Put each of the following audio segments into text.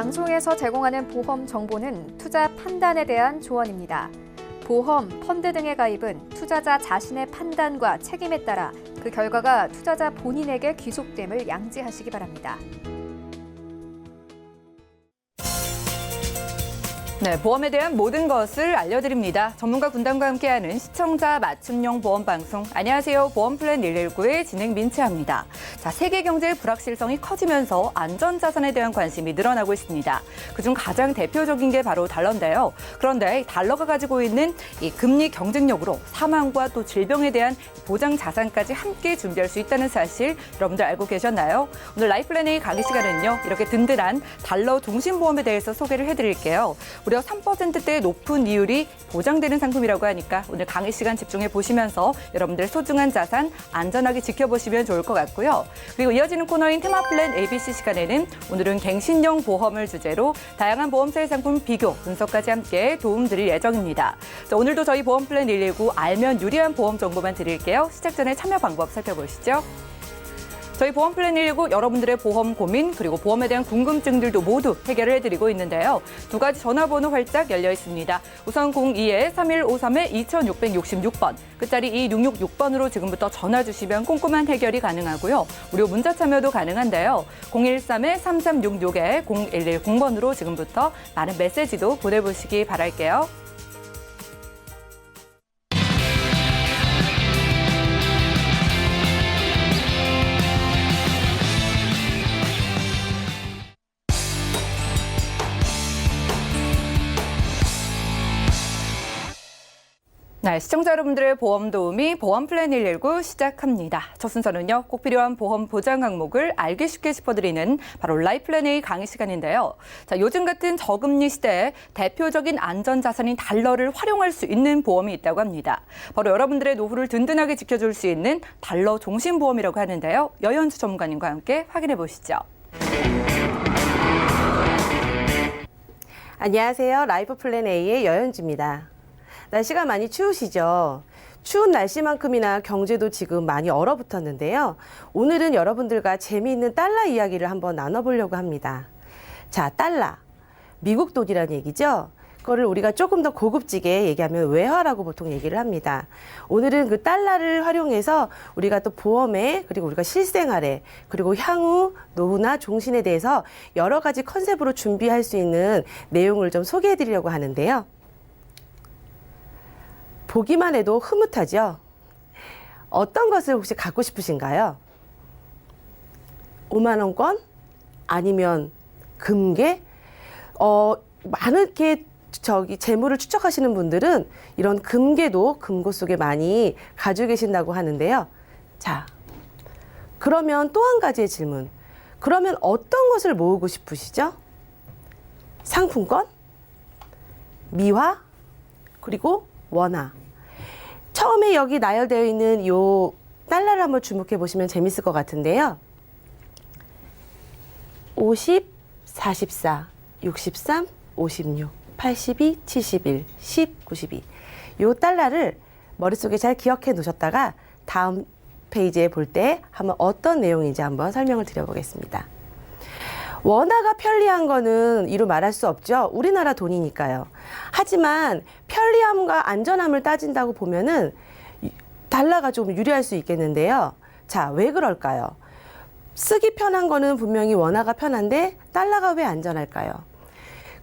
방송에서 제공하는 보험 정보는 투자 판단에 대한 조언입니다. 보험, 펀드 등의 가입은 투자자 자신의 판단과 책임에 따라 그 결과가 투자자 본인에게 귀속됨을 양지하시기 바랍니다. 네, 보험에 대한 모든 것을 알려드립니다. 전문가 군단과 함께하는 시청자 맞춤형 보험 방송. 안녕하세요. 보험플랜 119의 진행 민채합니다. 자, 세계 경제의 불확실성이 커지면서 안전자산에 대한 관심이 늘어나고 있습니다. 그중 가장 대표적인 게 바로 달러인데요. 그런데 달러가 가지고 있는 이 금리 경쟁력으로 사망과 또 질병에 대한 보장 자산까지 함께 준비할 수 있다는 사실 여러분들 알고 계셨나요? 오늘 라이플랜 A 강의 시간은요. 이렇게 든든한 달러 종신보험에 대해서 소개를 해드릴게요. 무려 3%대의 높은 이율이 보장되는 상품이라고 하니까 오늘 강의 시간 집중해 보시면서 여러분들 소중한 자산 안전하게 지켜보시면 좋을 것 같고요. 그리고 이어지는 코너인 테마플랜 ABC 시간에는 오늘은 갱신형 보험을 주제로 다양한 보험사의 상품 비교, 분석까지 함께 도움드릴 예정입니다. 자, 오늘도 저희 보험플랜 119 알면 유리한 보험 정보만 드릴게요. 시작 전에 참여 방법 살펴보시죠. 저희 보험플랜 119 여러분들의 보험 고민 그리고 보험에 대한 궁금증들도 모두 해결을 해드리고 있는데요. 두 가지 전화번호 활짝 열려 있습니다. 우선 02-3153-2666번, 끝자리 2666번으로 지금부터 전화 주시면 꼼꼼한 해결이 가능하고요. 무료 문자 참여도 가능한데요. 013-3366-0110번으로 지금부터 많은 메시지도 보내보시기 바랄게요. 네, 시청자 여러분들의 보험 도우미 보험플랜 119 시작합니다. 첫 순서는요, 꼭 필요한 보험 보장 항목을 알기 쉽게 짚어드리는 바로 라이플랜 A 강의 시간인데요. 자, 요즘 같은 저금리 시대에 대표적인 안전자산인 달러를 활용할 수 있는 보험이 있다고 합니다. 바로 여러분들의 노후를 든든하게 지켜줄 수 있는 달러 종신보험이라고 하는데요. 여현주 전문가님과 함께 확인해 보시죠. 안녕하세요. 라이프플랜 A의 여현주입니다. 날씨가 많이 추우시죠? 추운 날씨만큼이나 경제도 지금 많이 얼어붙었는데요. 오늘은 여러분들과 재미있는 달러 이야기를 한번 나눠보려고 합니다. 자, 달러. 미국 돈이라는 얘기죠? 그거를 우리가 조금 더 고급지게 얘기하면 외화라고 보통 얘기를 합니다. 오늘은 그 달러를 활용해서 우리가 또 보험에 그리고 우리가 실생활에 그리고 향후 노후나 종신에 대해서 여러 가지 컨셉으로 준비할 수 있는 내용을 좀 소개해드리려고 하는데요. 보기만 해도 흐뭇하죠? 어떤 것을 혹시 갖고 싶으신가요? 5만 원권? 아니면 금괴? 많게 재물을 추적하시는 분들은 이런 금괴도 금고 속에 많이 가지고 계신다고 하는데요. 자, 그러면 또 한 가지의 질문. 그러면 어떤 것을 모으고 싶으시죠? 상품권? 미화? 그리고 원화. 처음에 여기 나열되어 있는 요 달러를 한번 주목해 보시면 재밌을 것 같은데요. 50, 44, 63, 56, 82, 71, 10, 92. 요 달러를 머릿속에 잘 기억해 놓으셨다가 다음 페이지에 볼 때 한번 어떤 내용인지 한번 설명을 드려보겠습니다. 원화가 편리한 거는 이루 말할 수 없죠. 우리나라 돈이니까요. 하지만 편리함과 안전함을 따진다고 보면은 달러가 좀 유리할 수 있겠는데요. 자, 왜 그럴까요? 쓰기 편한 거는 분명히 원화가 편한데 달러가 왜 안전할까요?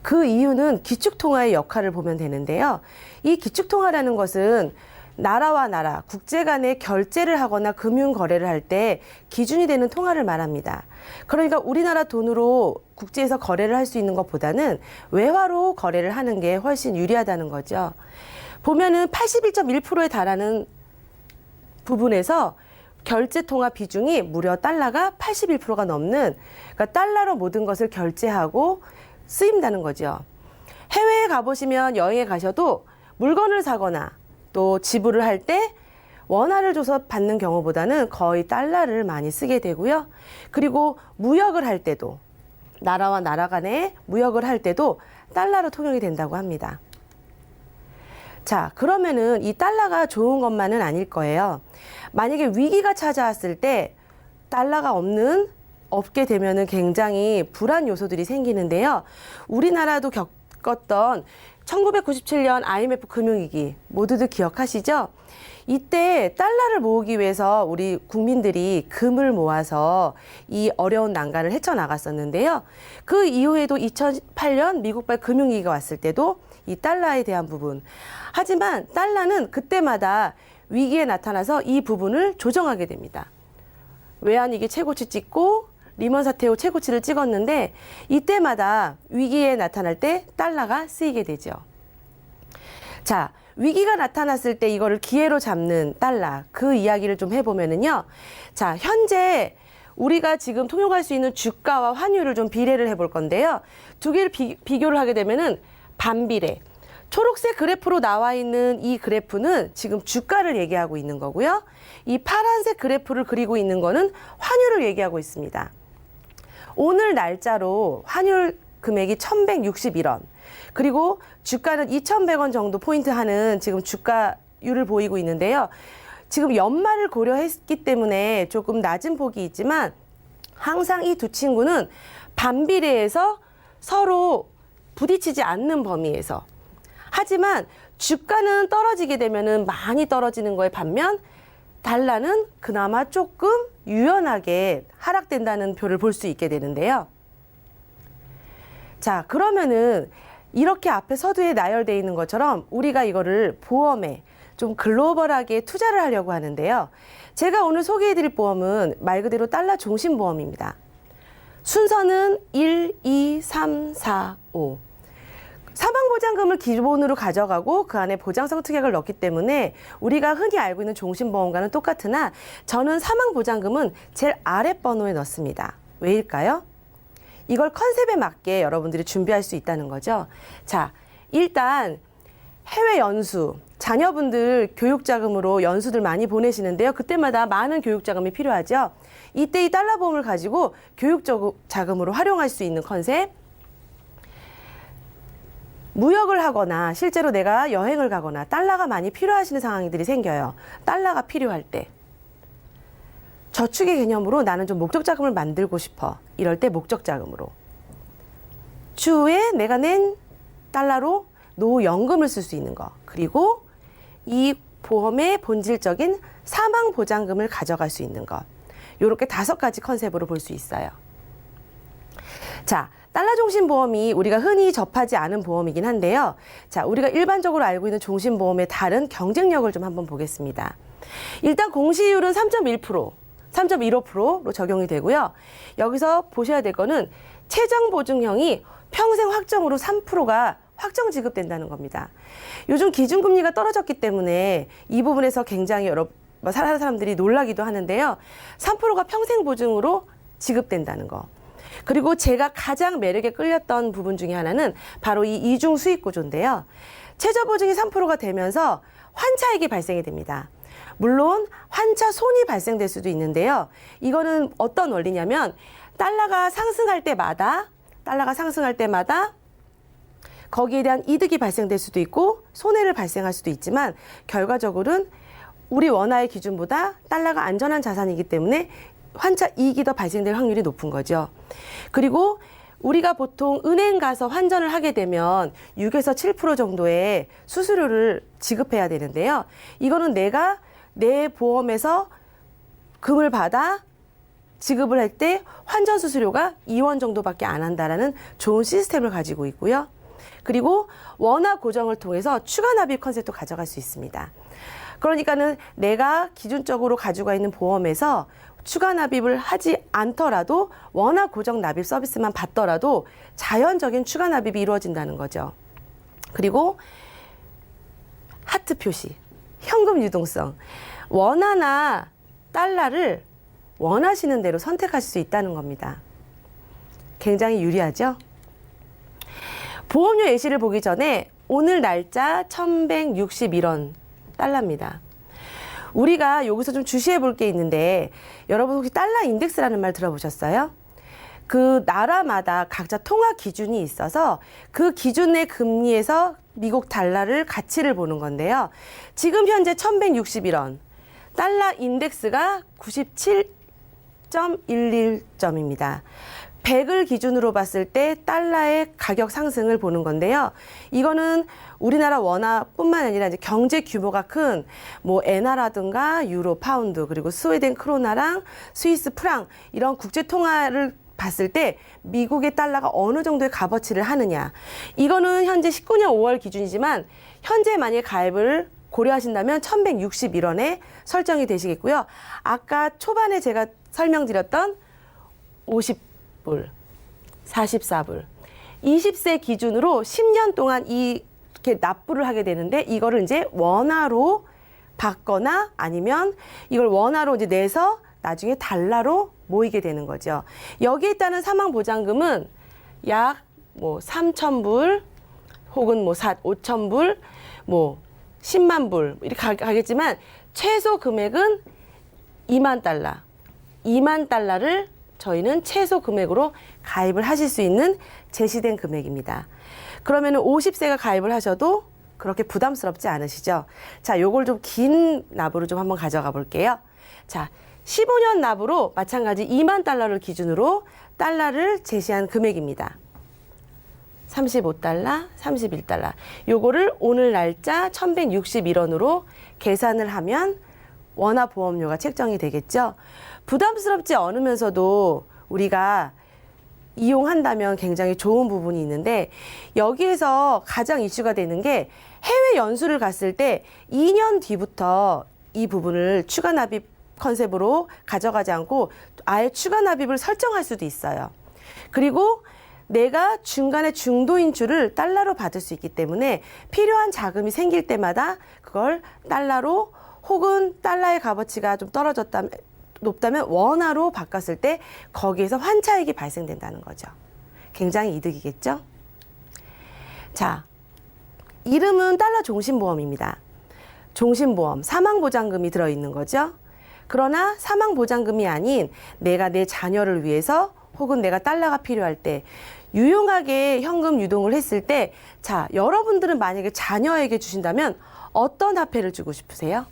그 이유는 기축통화의 역할을 보면 되는데요. 이 기축통화라는 것은 나라와 나라, 국제 간에 결제를 하거나 금융 거래를 할 때 기준이 되는 통화를 말합니다. 그러니까 우리나라 돈으로 국제에서 거래를 할 수 있는 것보다는 외화로 거래를 하는 게 훨씬 유리하다는 거죠. 보면은 81.1%에 달하는 부분에서 결제 통화 비중이 무려 달러가 81%가 넘는, 그러니까 달러로 모든 것을 결제하고 쓰인다는 거죠. 해외에 가보시면 여행에 가셔도 물건을 사거나 또 지불을 할 때 원화를 줘서 받는 경우보다는 거의 달러를 많이 쓰게 되고요. 그리고 무역을 할 때도, 나라와 나라 간에 무역을 할 때도 달러로 통용이 된다고 합니다. 자, 그러면은 이 달러가 좋은 것만은 아닐 거예요. 만약에 위기가 찾아왔을 때 달러가 없는 없게 되면은 굉장히 불안 요소들이 생기는데요. 우리나라도 겪었던 1997년 IMF 금융위기 모두들 기억하시죠? 이때 달러를 모으기 위해서 우리 국민들이 금을 모아서 이 어려운 난관을 헤쳐나갔었는데요. 그 이후에도 2008년 미국발 금융위기가 왔을 때도 이 달러에 대한 부분. 하지만 달러는 그때마다 위기에 나타나서 이 부분을 조정하게 됩니다. 외환위기 최고치 찍고 리먼 사태 후 최고치를 찍었는데 이때마다 위기에 나타날 때 달러가 쓰이게 되죠. 자, 위기가 나타났을 때 이거를 기회로 잡는 달러, 그 이야기를 좀 해보면은요. 자, 현재 우리가 지금 통용할 수 있는 주가와 환율을 좀 비례를 해볼 건데요. 두 개를 비교를 하게 되면은 반비례. 초록색 그래프로 나와 있는 이 그래프는 지금 주가를 얘기하고 있는 거고요. 이 파란색 그래프를 그리고 있는 거는 환율을 얘기하고 있습니다. 오늘 날짜로 환율 금액이 1,161원. 그리고 주가는 2,100원 정도 포인트 하는 지금 주가율을 보이고 있는데요. 지금 연말을 고려했기 때문에 조금 낮은 폭이 있지만 항상 이 두 친구는 반비례해서 서로 부딪히지 않는 범위에서. 하지만 주가는 떨어지게 되면은 많이 떨어지는 거에 반면 달러는 그나마 조금 유연하게 하락된다는 표를 볼 수 있게 되는데요. 자, 그러면은 이렇게 앞에 서두에 나열되어 있는 것처럼 우리가 이거를 보험에 좀 글로벌하게 투자를 하려고 하는데요. 제가 오늘 소개해드릴 보험은 말 그대로 달러 종신 보험입니다. 순서는 1, 2, 3, 4, 5. 사망보장금을 기본으로 가져가고 그 안에 보장성 특약을 넣기 때문에 우리가 흔히 알고 있는 종신보험과는 똑같으나 저는 사망보장금은 제일 아래 번호에 넣습니다. 왜일까요? 이걸 컨셉에 맞게 여러분들이 준비할 수 있다는 거죠. 자, 일단 해외 연수, 자녀분들 교육자금으로 연수들 많이 보내시는데요. 그때마다 많은 교육자금이 필요하죠. 이때 이 달러 보험을 가지고 교육자금으로 활용할 수 있는 컨셉. 무역을 하거나 실제로 내가 여행을 가거나 달러가 많이 필요하시는 상황들이 생겨요. 달러가 필요할 때. 저축의 개념으로 나는 좀 목적자금을 만들고 싶어. 이럴 때 목적자금으로. 추후에 내가 낸 달러로 노후연금을 쓸 수 있는 거. 그리고 이 보험의 본질적인 사망보장금을 가져갈 수 있는 것. 이렇게 5가지 컨셉으로 볼 수 있어요. 자, 달러 종신보험이 우리가 흔히 접하지 않은 보험이긴 한데요. 자, 우리가 일반적으로 알고 있는 종신보험의 다른 경쟁력을 좀 한번 보겠습니다. 일단 공시율은 3.1%, 3.15%로 적용이 되고요. 여기서 보셔야 될 거는 최저보증형이 평생 확정으로 3%가 확정 지급된다는 겁니다. 요즘 기준금리가 떨어졌기 때문에 이 부분에서 굉장히 사람들이 놀라기도 하는데요. 3%가 평생 보증으로 지급된다는 거. 그리고 제가 가장 매력에 끌렸던 부분 중에 하나는 바로 이 이중 수익 구조인데요. 최저 보증이 3%가 되면서 환차익이 발생이 됩니다. 물론 환차 손이 발생될 수도 있는데요. 이거는 어떤 원리냐면 달러가 상승할 때마다 거기에 대한 이득이 발생될 수도 있고 손해를 발생할 수도 있지만 결과적으로는 우리 원화의 기준보다 달러가 안전한 자산이기 때문에 환차 이익이 더 발생될 확률이 높은 거죠. 그리고 우리가 보통 은행 가서 환전을 하게 되면 6에서 7% 정도의 수수료를 지급해야 되는데요. 이거는 내가 내 보험에서 금을 받아 지급을 할 때 환전 수수료가 2원 정도밖에 안 한다라는 좋은 시스템을 가지고 있고요. 그리고 원화 고정을 통해서 추가 납입 컨셉도 가져갈 수 있습니다. 그러니까는 내가 기준적으로 가지고 있는 보험에서 추가 납입을 하지 않더라도 원화 고정 납입 서비스만 받더라도 자연적인 추가 납입이 이루어진다는 거죠. 그리고 하트 표시, 현금 유동성. 원화나 달러를 원하시는 대로 선택하실 수 있다는 겁니다. 굉장히 유리하죠? 보험료 예시를 보기 전에 오늘 날짜 1,161원 달러입니다. 우리가 여기서 좀 주시해 볼 게 있는데 여러분 혹시 달러 인덱스라는 말 들어보셨어요? 그 나라마다 각자 통화 기준이 있어서 그 기준의 금리에서 미국 달러를 가치를 보는 건데요. 지금 현재 1,161원, 달러 인덱스가 97 4.11점입니다. 100을 기준으로 봤을 때 달러의 가격 상승을 보는 건데요. 이거는 우리나라 원화뿐만 아니라 이제 경제 규모가 큰 뭐 엔화라든가 유로, 파운드, 그리고 스웨덴 크로나랑 스위스 프랑 이런 국제 통화를 봤을 때 미국의 달러가 어느 정도의 값어치를 하느냐. 이거는 현재 19년 5월 기준이지만 현재 만약에 가입을 고려하신다면 1161원에 설정이 되시겠고요. 아까 초반에 제가 설명드렸던 50불, 44불, 20세 기준으로 10년 동안 이렇게 납부를 하게 되는데 이거를 이제 원화로 받거나 아니면 이걸 원화로 이제 내서 나중에 달러로 모이게 되는 거죠. 여기에 따른 사망보장금은 약 뭐 3,000불 혹은 뭐 5,000불, 뭐 10만 불 이렇게 가겠지만 최소 금액은 2만 달러. 2만 달러를 저희는 최소 금액으로 가입을 하실 수 있는 제시된 금액입니다. 그러면 50세가 가입을 하셔도 그렇게 부담스럽지 않으시죠? 자, 요걸 좀 긴 납으로 좀 한번 가져가 볼게요. 자, 15년 납으로 마찬가지 2만 달러를 기준으로 달러를 제시한 금액입니다. 35달러, 31달러. 요거를 오늘 날짜 1161원으로 계산을 하면 원화 보험료가 책정이 되겠죠. 부담스럽지 않으면서도 우리가 이용한다면 굉장히 좋은 부분이 있는데 여기에서 가장 이슈가 되는 게 해외 연수를 갔을 때 2년 뒤부터 이 부분을 추가 납입 컨셉으로 가져가지 않고 아예 추가 납입을 설정할 수도 있어요. 그리고 내가 중간에 중도 인출을 달러로 받을 수 있기 때문에 필요한 자금이 생길 때마다 그걸 달러로 혹은 달러의 값어치가 좀 높다면 원화로 바꿨을 때 거기에서 환차익이 발생된다는 거죠. 굉장히 이득이겠죠? 자, 이름은 달러 종신보험입니다. 종신보험, 사망보장금이 들어있는 거죠. 그러나 사망보장금이 아닌 내가 내 자녀를 위해서 혹은 내가 달러가 필요할 때 유용하게 현금 유동을 했을 때 자, 여러분들은 만약에 자녀에게 주신다면 어떤 화폐를 주고 싶으세요?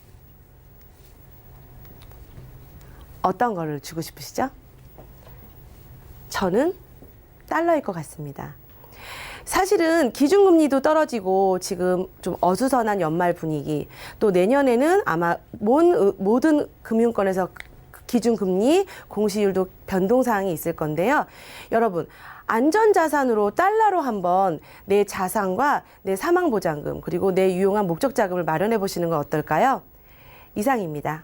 어떤 거를 주고 싶으시죠? 저는 달러일 것 같습니다. 사실은 기준금리도 떨어지고 지금 좀 어수선한 연말 분위기, 또 내년에는 아마 모든 금융권에서 기준금리, 공시율도 변동사항이 있을 건데요. 여러분, 안전자산으로 달러로 한번 내 자산과 내 사망보장금, 그리고 내 유용한 목적자금을 마련해 보시는 건 어떨까요? 이상입니다.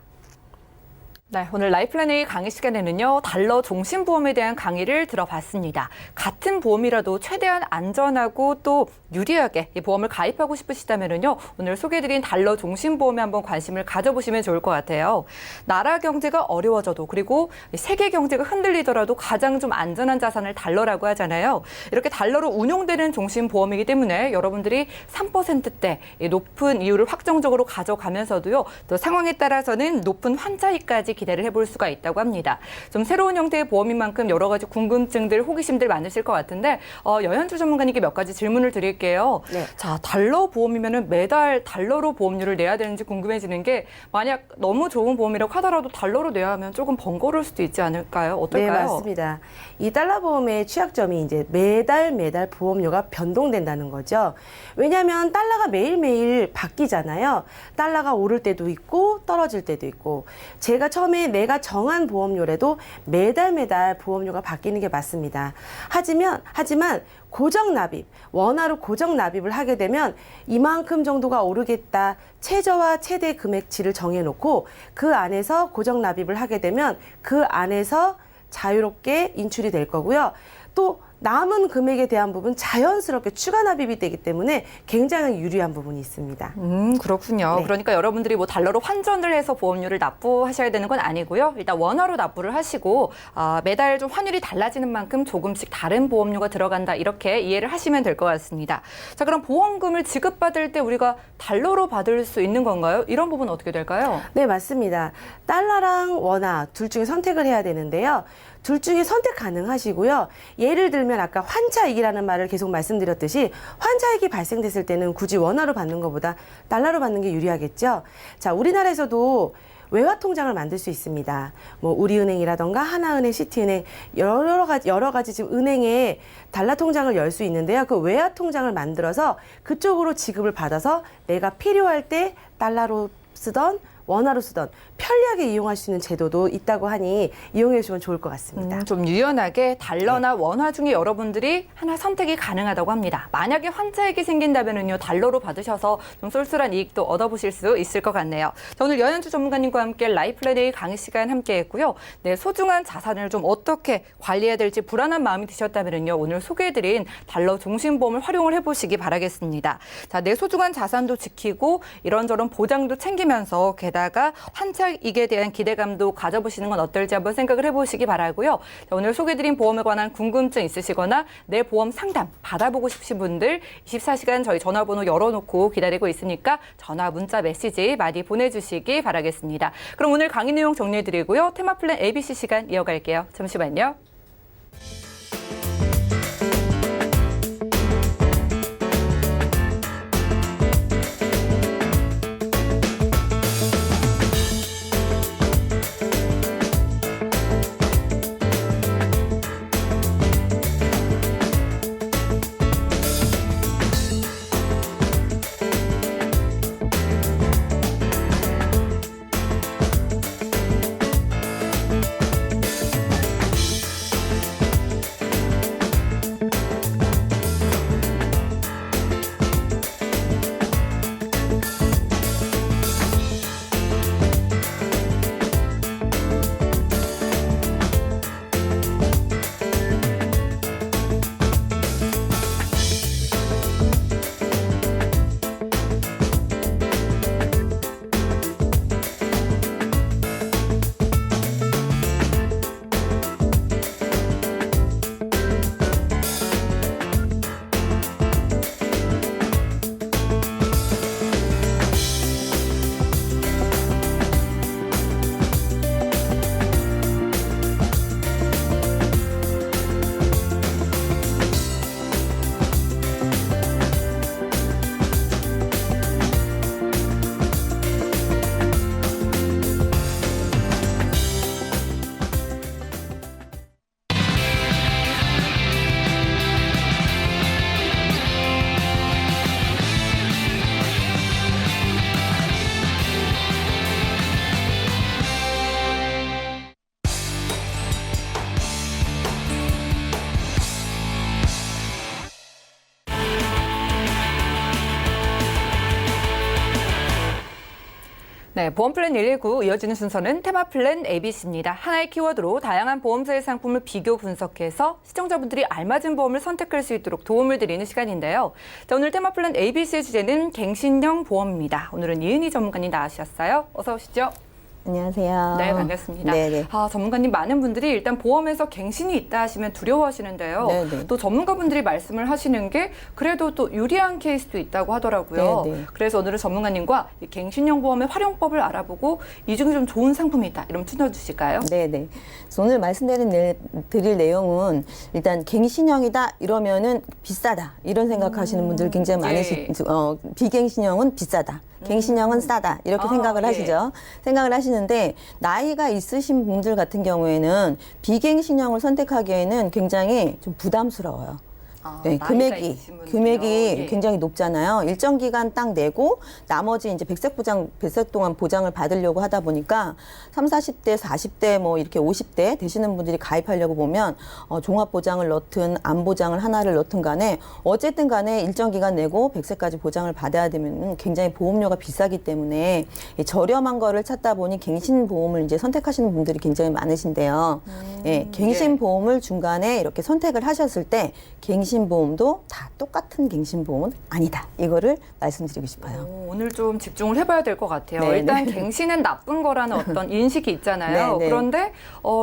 네, 오늘 라이플랜 A 강의 시간에는요, 달러 종신보험에 대한 강의를 들어봤습니다. 같은 보험이라도 최대한 안전하고 또 유리하게 이 보험을 가입하고 싶으시다면요, 오늘 소개해드린 달러 종신보험에 한번 관심을 가져보시면 좋을 것 같아요. 나라 경제가 어려워져도 그리고 세계 경제가 흔들리더라도 가장 좀 안전한 자산을 달러라고 하잖아요. 이렇게 달러로 운용되는 종신보험이기 때문에 여러분들이 3%대 높은 이율을 확정적으로 가져가면서도요, 또 상황에 따라서는 높은 환차익까지 기대를 해볼 수가 있다고 합니다. 좀 새로운 형태의 보험인 만큼 여러 가지 궁금증들, 호기심들 많으실 것 같은데 여현주 전문가님께 몇 가지 질문을 드릴게요. 네. 자, 달러 보험이면은 매달 달러로 보험료를 내야 되는지 궁금해지는 게 만약 너무 좋은 보험이라고 하더라도 달러로 내야 하면 조금 번거로울 수도 있지 않을까요? 어떨까요? 네, 맞습니다. 이 달러 보험의 취약점이 이제 매달 보험료가 변동된다는 거죠. 왜냐하면 달러가 매일매일 바뀌잖아요. 달러가 오를 때도 있고 떨어질 때도 있고 제가 처음에 내가 정한 보험료라도 매달 보험료가 바뀌는 게 맞습니다. 하지만 고정 납입, 원화로 고정 납입을 하게 되면 이만큼 정도가 오르겠다. 최저와 최대 금액치를 정해놓고 그 안에서 고정 납입을 하게 되면 그 안에서 자유롭게 인출이 될 거고요. 또 남은 금액에 대한 부분 자연스럽게 추가 납입이 되기 때문에 굉장히 유리한 부분이 있습니다. 그렇군요. 네. 그러니까 여러분들이 뭐 달러로 환전을 해서 보험료를 납부하셔야 되는 건 아니고요. 일단 원화로 납부를 하시고 매달 좀 환율이 달라지는 만큼 조금씩 다른 보험료가 들어간다. 이렇게 이해를 하시면 될 것 같습니다. 자, 그럼 보험금을 지급받을 때 우리가 달러로 받을 수 있는 건가요? 이런 부분은 어떻게 될까요? 네, 맞습니다. 달러랑 원화 둘 중에 선택을 해야 되는데요. 둘 중에 선택 가능하시고요. 예를 들면 아까 환차익이라는 말을 계속 말씀드렸듯이 환차익이 발생됐을 때는 굳이 원화로 받는 것보다 달러로 받는 게 유리하겠죠. 자, 우리나라에서도 외화 통장을 만들 수 있습니다. 뭐 우리은행이라던가 하나은행, 시티은행 여러 가지 지금 은행에 달러 통장을 열 수 있는데요. 그 외화 통장을 만들어서 그쪽으로 지급을 받아서 내가 필요할 때 달러로 쓰던 원화로 쓰던 편리하게 이용할 수 있는 제도도 있다고 하니 이용해 주시면 좋을 것 같습니다. 좀 유연하게 달러나 원화 중에 여러분들이 하나 선택이 가능하다고 합니다. 만약에 환차익이 생긴다면은요, 달러로 받으셔서 좀 쏠쏠한 이익도 얻어보실 수 있을 것 같네요. 자, 오늘 연현주 전문가님과 함께 라이플랜 A 강의 시간 함께했고요. 네, 소중한 자산을 좀 어떻게 관리해야 될지 불안한 마음이 드셨다면은요, 오늘 소개해드린 달러 종신보험을 활용을 해보시기 바라겠습니다. 자, 내 소중한 자산도 지키고 이런저런 보장도 챙기면서 게다가 환차익에 대한 기대감도 가져보시는 건 어떨지 한번 생각을 해보시기 바라고요. 자, 오늘 소개드린 보험에 관한 궁금증 있으시거나 내 보험 상담 받아보고 싶으신 분들 24시간 저희 전화번호 열어놓고 기다리고 있으니까 전화, 문자, 메시지 많이 보내주시기 바라겠습니다. 그럼 오늘 강의 내용 정리해드리고요. 테마플랜 ABC 시간 이어갈게요. 잠시만요. 네, 보험플랜 119 이어지는 순서는 테마플랜 ABC입니다. 하나의 키워드로 다양한 보험사의 상품을 비교 분석해서 시청자분들이 알맞은 보험을 선택할 수 있도록 도움을 드리는 시간인데요. 자, 오늘 테마플랜 ABC의 주제는 갱신형 보험입니다. 오늘은 이은희 전문가님 나와주셨어요. 어서 오시죠. 안녕하세요. 네, 반갑습니다. 네네. 전문가님, 많은 분들이 일단 보험에서 갱신이 있다 하시면 두려워하시는데요. 네네. 또 전문가분들이 말씀을 하시는 게 그래도 또 유리한 케이스도 있다고 하더라고요. 네네. 그래서 오늘은 전문가님과 이 갱신형 보험의 활용법을 알아보고 이 중에 좀 좋은 상품이 있다. 이러면 추천주실까요? 네네. 그래서 오늘 드릴 내용은 일단 갱신형이다 이러면은 비싸다 이런 생각하시는 분들 굉장히 비갱신형은 비싸다. 갱신형은 싸다 이렇게 생각을 예. 하시죠. 생각을 하시는데 나이가 있으신 분들 같은 경우에는 비갱신형을 선택하기에는 굉장히 좀 부담스러워요. 네, 금액이 예. 굉장히 높잖아요. 일정 기간 딱 내고 나머지 이제 백색 동안 보장을 받으려고 하다 보니까 30, 40대, 40대 뭐 이렇게 50대 되시는 분들이 가입하려고 보면 종합 보장을 넣든 안 보장을 하나를 넣든 간에 어쨌든 간에 일정 기간 내고 백색까지 보장을 받아야 되면 굉장히 보험료가 비싸기 때문에 저렴한 거를 찾다 보니 갱신 보험을 이제 선택하시는 분들이 굉장히 많으신데요. 예, 갱신 보험을 중간에 이렇게 선택을 하셨을 때 갱신 보험도 다 똑같은 갱신보험은 아니다. 이거를 말씀드리고 싶어요. 오늘 좀 집중을 해봐야 될 것 같아요. 네네. 일단 갱신은 나쁜 거라는 어떤 인식이 있잖아요. 네네. 그런데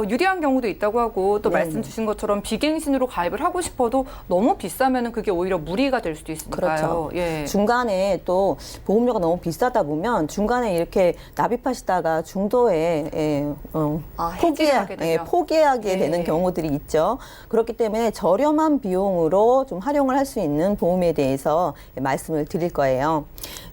유리한 경우도 있다고 하고 또 네네. 말씀 주신 것처럼 비갱신으로 가입을 하고 싶어도 너무 비싸면 그게 오히려 무리가 될 수도 있으니까요. 그렇죠. 예. 중간에 또 보험료가 너무 비싸다 보면 중간에 이렇게 납입하시다가 중도에 해지하게 되죠. 포기하게 예. 되는 경우들이 있죠. 그렇기 때문에 저렴한 비용으로 적극적으로 좀 활용을 할 수 있는 보험에 대해서 말씀을 드릴 거예요.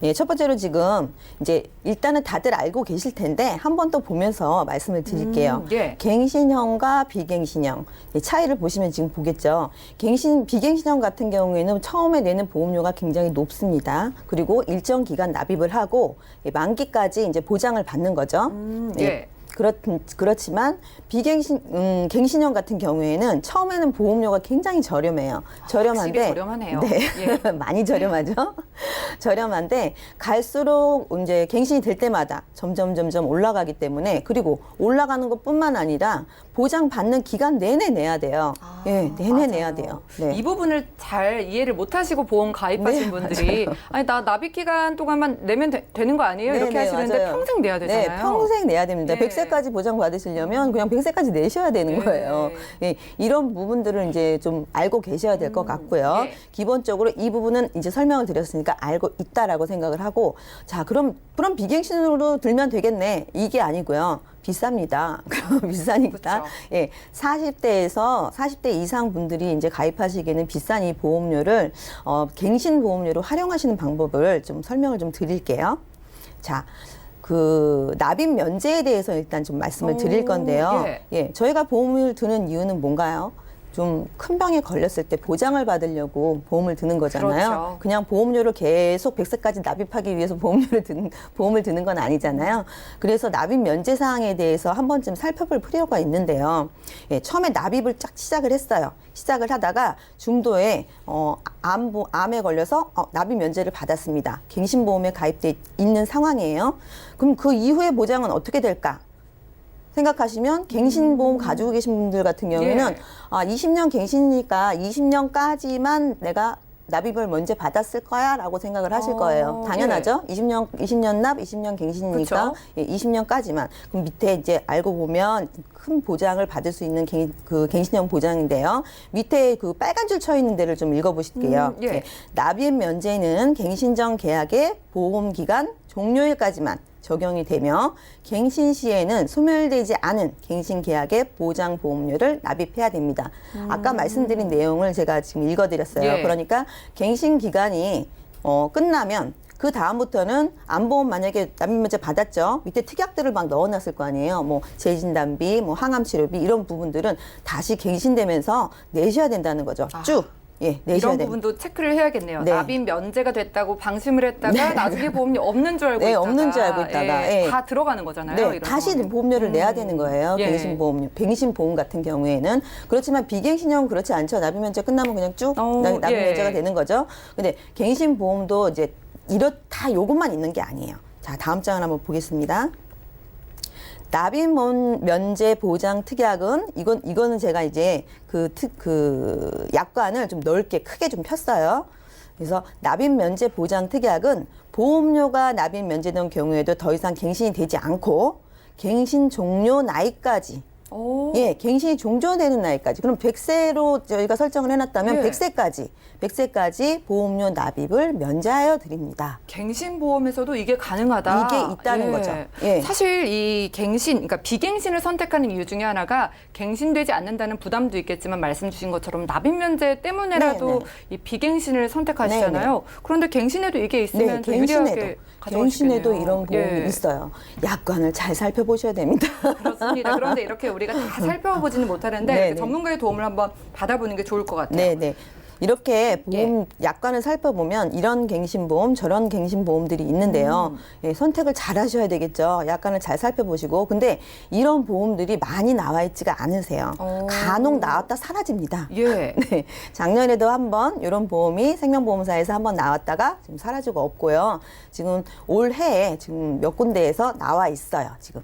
예, 첫 번째로 지금 이제 일단은 다들 알고 계실 텐데 한 번 더 보면서 말씀을 드릴게요. 예. 갱신형과 비갱신형 차이를 보시면 지금 보겠죠. 비갱신형 같은 경우에는 처음에 내는 보험료가 굉장히 높습니다. 그리고 일정 기간 납입을 하고 만기까지 이제 보장을 받는 거죠. 예. 그렇지만 갱신형 같은 경우에는 처음에는 보험료가 굉장히 저렴해요. 저렴한데 확실히 저렴하네요. 네, 예. 많이 저렴하죠. 저렴한데 갈수록 이제 갱신이 될 때마다 점점 올라가기 때문에 그리고 올라가는 것뿐만 아니라 보장 받는 기간 내내 내야 돼요. 예, 내내 맞아요. 내야 돼요. 네. 이 부분을 잘 이해를 못하시고 보험 가입하신 네, 분들이 아니 나 납입 기간 동안만 내면 되는 거 아니에요? 이렇게 하시는데 맞아요. 평생 내야 되잖아요. 네, 평생 내야 됩니다. 예. 100세까지 보장 받으시려면 그냥 100세까지 내셔야 되는 예. 거예요. 예, 이런 부분들을 이제 좀 알고 계셔야 될 것 같고요. 예. 기본적으로 이 부분은 이제 설명을 드렸으니까 알고 있다라고 생각을 하고 자, 그럼 비갱신으로 들면 되겠네. 이게 아니고요. 비쌉니다. 비싸니까. 그렇죠. 예, 40대 이상 분들이 이제 가입하시기에는 비싼 이 보험료를 갱신 보험료로 활용하시는 방법을 좀 설명을 좀 드릴게요. 자, 그 납입 면제에 대해서 일단 좀 말씀을 드릴 건데요. 예, 저희가 보험을 드는 이유는 뭔가요? 좀 큰 병에 걸렸을 때 보장을 받으려고 보험을 드는 거잖아요. 그렇죠. 그냥 보험료를 계속 100세까지 납입하기 위해서 보험을 드는 건 아니잖아요. 그래서 납입 면제 사항에 대해서 한 번쯤 살펴볼 필요가 있는데요. 예, 처음에 납입을 쫙 시작을 했어요. 시작을 하다가 중도에 암에 걸려서 납입 면제를 받았습니다. 갱신보험에 가입돼 있는 상황이에요. 그럼 그 이후의 보장은 어떻게 될까? 생각하시면 갱신보험 가지고 계신 분들 같은 경우에는 20년 갱신이니까 20년까지만 내가 납입을 먼저 받았을 거야 라고 생각을 하실 거예요. 당연하죠. 20년 납, 20년 갱신이니까 예, 20년까지만. 그럼 밑에 이제 알고 보면 큰 보장을 받을 수 있는 갱신형 보장인데요. 밑에 그 빨간 줄 쳐 있는 데를 좀 읽어보실게요. 예. 예, 납입 면제는 갱신 전 계약의 보험 기간 종료일까지만 적용이 되며 갱신 시에는 소멸되지 않은 갱신 계약의 보장 보험료를 납입해야 됩니다. 아까 말씀드린 내용을 제가 지금 읽어드렸어요. 예. 그러니까 갱신 기간이 끝나면 그 다음부터는 암보험 만약에 납입면제 받았죠. 밑에 특약들을 막 넣어놨을 거 아니에요. 뭐 재진단비, 뭐 항암치료비 이런 부분들은 다시 갱신되면서 내셔야 된다는 거죠. 쭉. 예, 내셔야 이런 됩니다. 부분도 체크를 해야겠네요. 네. 납입 면제가 됐다고 방심을 했다가 네. 나중에 보험료 없는 줄 알고 네, 있다가 없는 줄 알고 있다가. 예. 다 들어가는 거잖아요. 네, 이런 다시 상황은. 보험료를 내야 되는 거예요. 예. 갱신보험 같은 경우에는. 그렇지만 비갱신형은 그렇지 않죠. 납입면제 끝나면 그냥 쭉 납입면제가 예. 되는 거죠. 근데 갱신보험도 이제 다 요것만 있는 게 아니에요. 자, 다음 장을 한번 보겠습니다. 납입 면제 보장 특약은 이거는 제가 이제 그 약관을 좀 넓게 크게 좀 폈어요. 그래서 납입 면제 보장 특약은 보험료가 납입 면제된 경우에도 더 이상 갱신이 되지 않고 갱신 종료 나이까지 예, 갱신이 종료되는 나이까지. 그럼 100세로 저희가 설정을 해놨다면 예. 100세까지 보험료 납입을 면제하여 드립니다. 갱신보험에서도 이게 가능하다. 이게 있다는 거죠. 예. 사실 이 그러니까 비갱신을 선택하는 이유 중에 하나가 갱신되지 않는다는 부담도 있겠지만 말씀 주신 것처럼 납입 면제 때문에라도 네, 네. 이 비갱신을 선택하시잖아요. 네, 그런데 갱신에도 이게 있으면 더 유리하게 갱신에도 가져가시겠네요. 이런 보험이 예. 있어요. 약관을 잘 살펴보셔야 됩니다. 그렇습니다. 그런데 이렇게 우리가 다 살펴보지는 못하는데 네, 이렇게 네. 전문가의 도움을 한번 받아보는 게 좋을 것 같아요. 네. 이렇게 보험 약관을 살펴보면 이런 갱신보험, 저런 갱신보험들이 있는데요. 예, 선택을 잘 하셔야 되겠죠. 약관을 잘 살펴보시고. 근데 이런 보험들이 많이 나와 있지가 않으세요. 간혹 나왔다 사라집니다. 예. 네, 작년에도 한번 이런 보험이 생명보험사에서 한번 나왔다가 지금 사라지고 없고요. 지금 올해에 지금 몇 군데에서 나와 있어요. 지금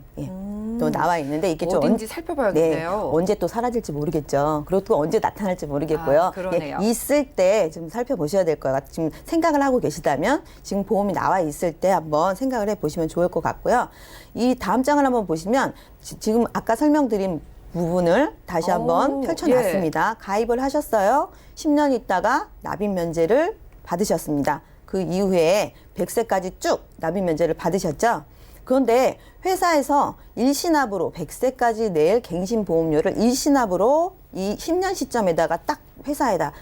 또 나와 있는데 이게 좀 어딘지 살펴봐야겠네요. 언제 또 사라질지 모르겠죠. 그리고 또 언제 나타날지 모르겠고요. 그러네요. 있을 때 좀 살펴보셔야 될 것 같아요. 지금 생각을 하고 계시다면 지금 보험이 나와 있을 때 한번 생각을 해보시면 좋을 것 같고요. 이 다음 장을 한번 보시면 지금 아까 설명드린 부분을 다시 한번 펼쳐놨습니다. 가입을 하셨어요. 10년 있다가 납입 면제를 받으셨습니다. 그 이후에 100세까지 쭉 납입 면제를 받으셨죠. 그런데 회사에서 일시납으로 100세까지 낼 갱신보험료를 일시납으로 이 10년 시점에다가 딱 회사에다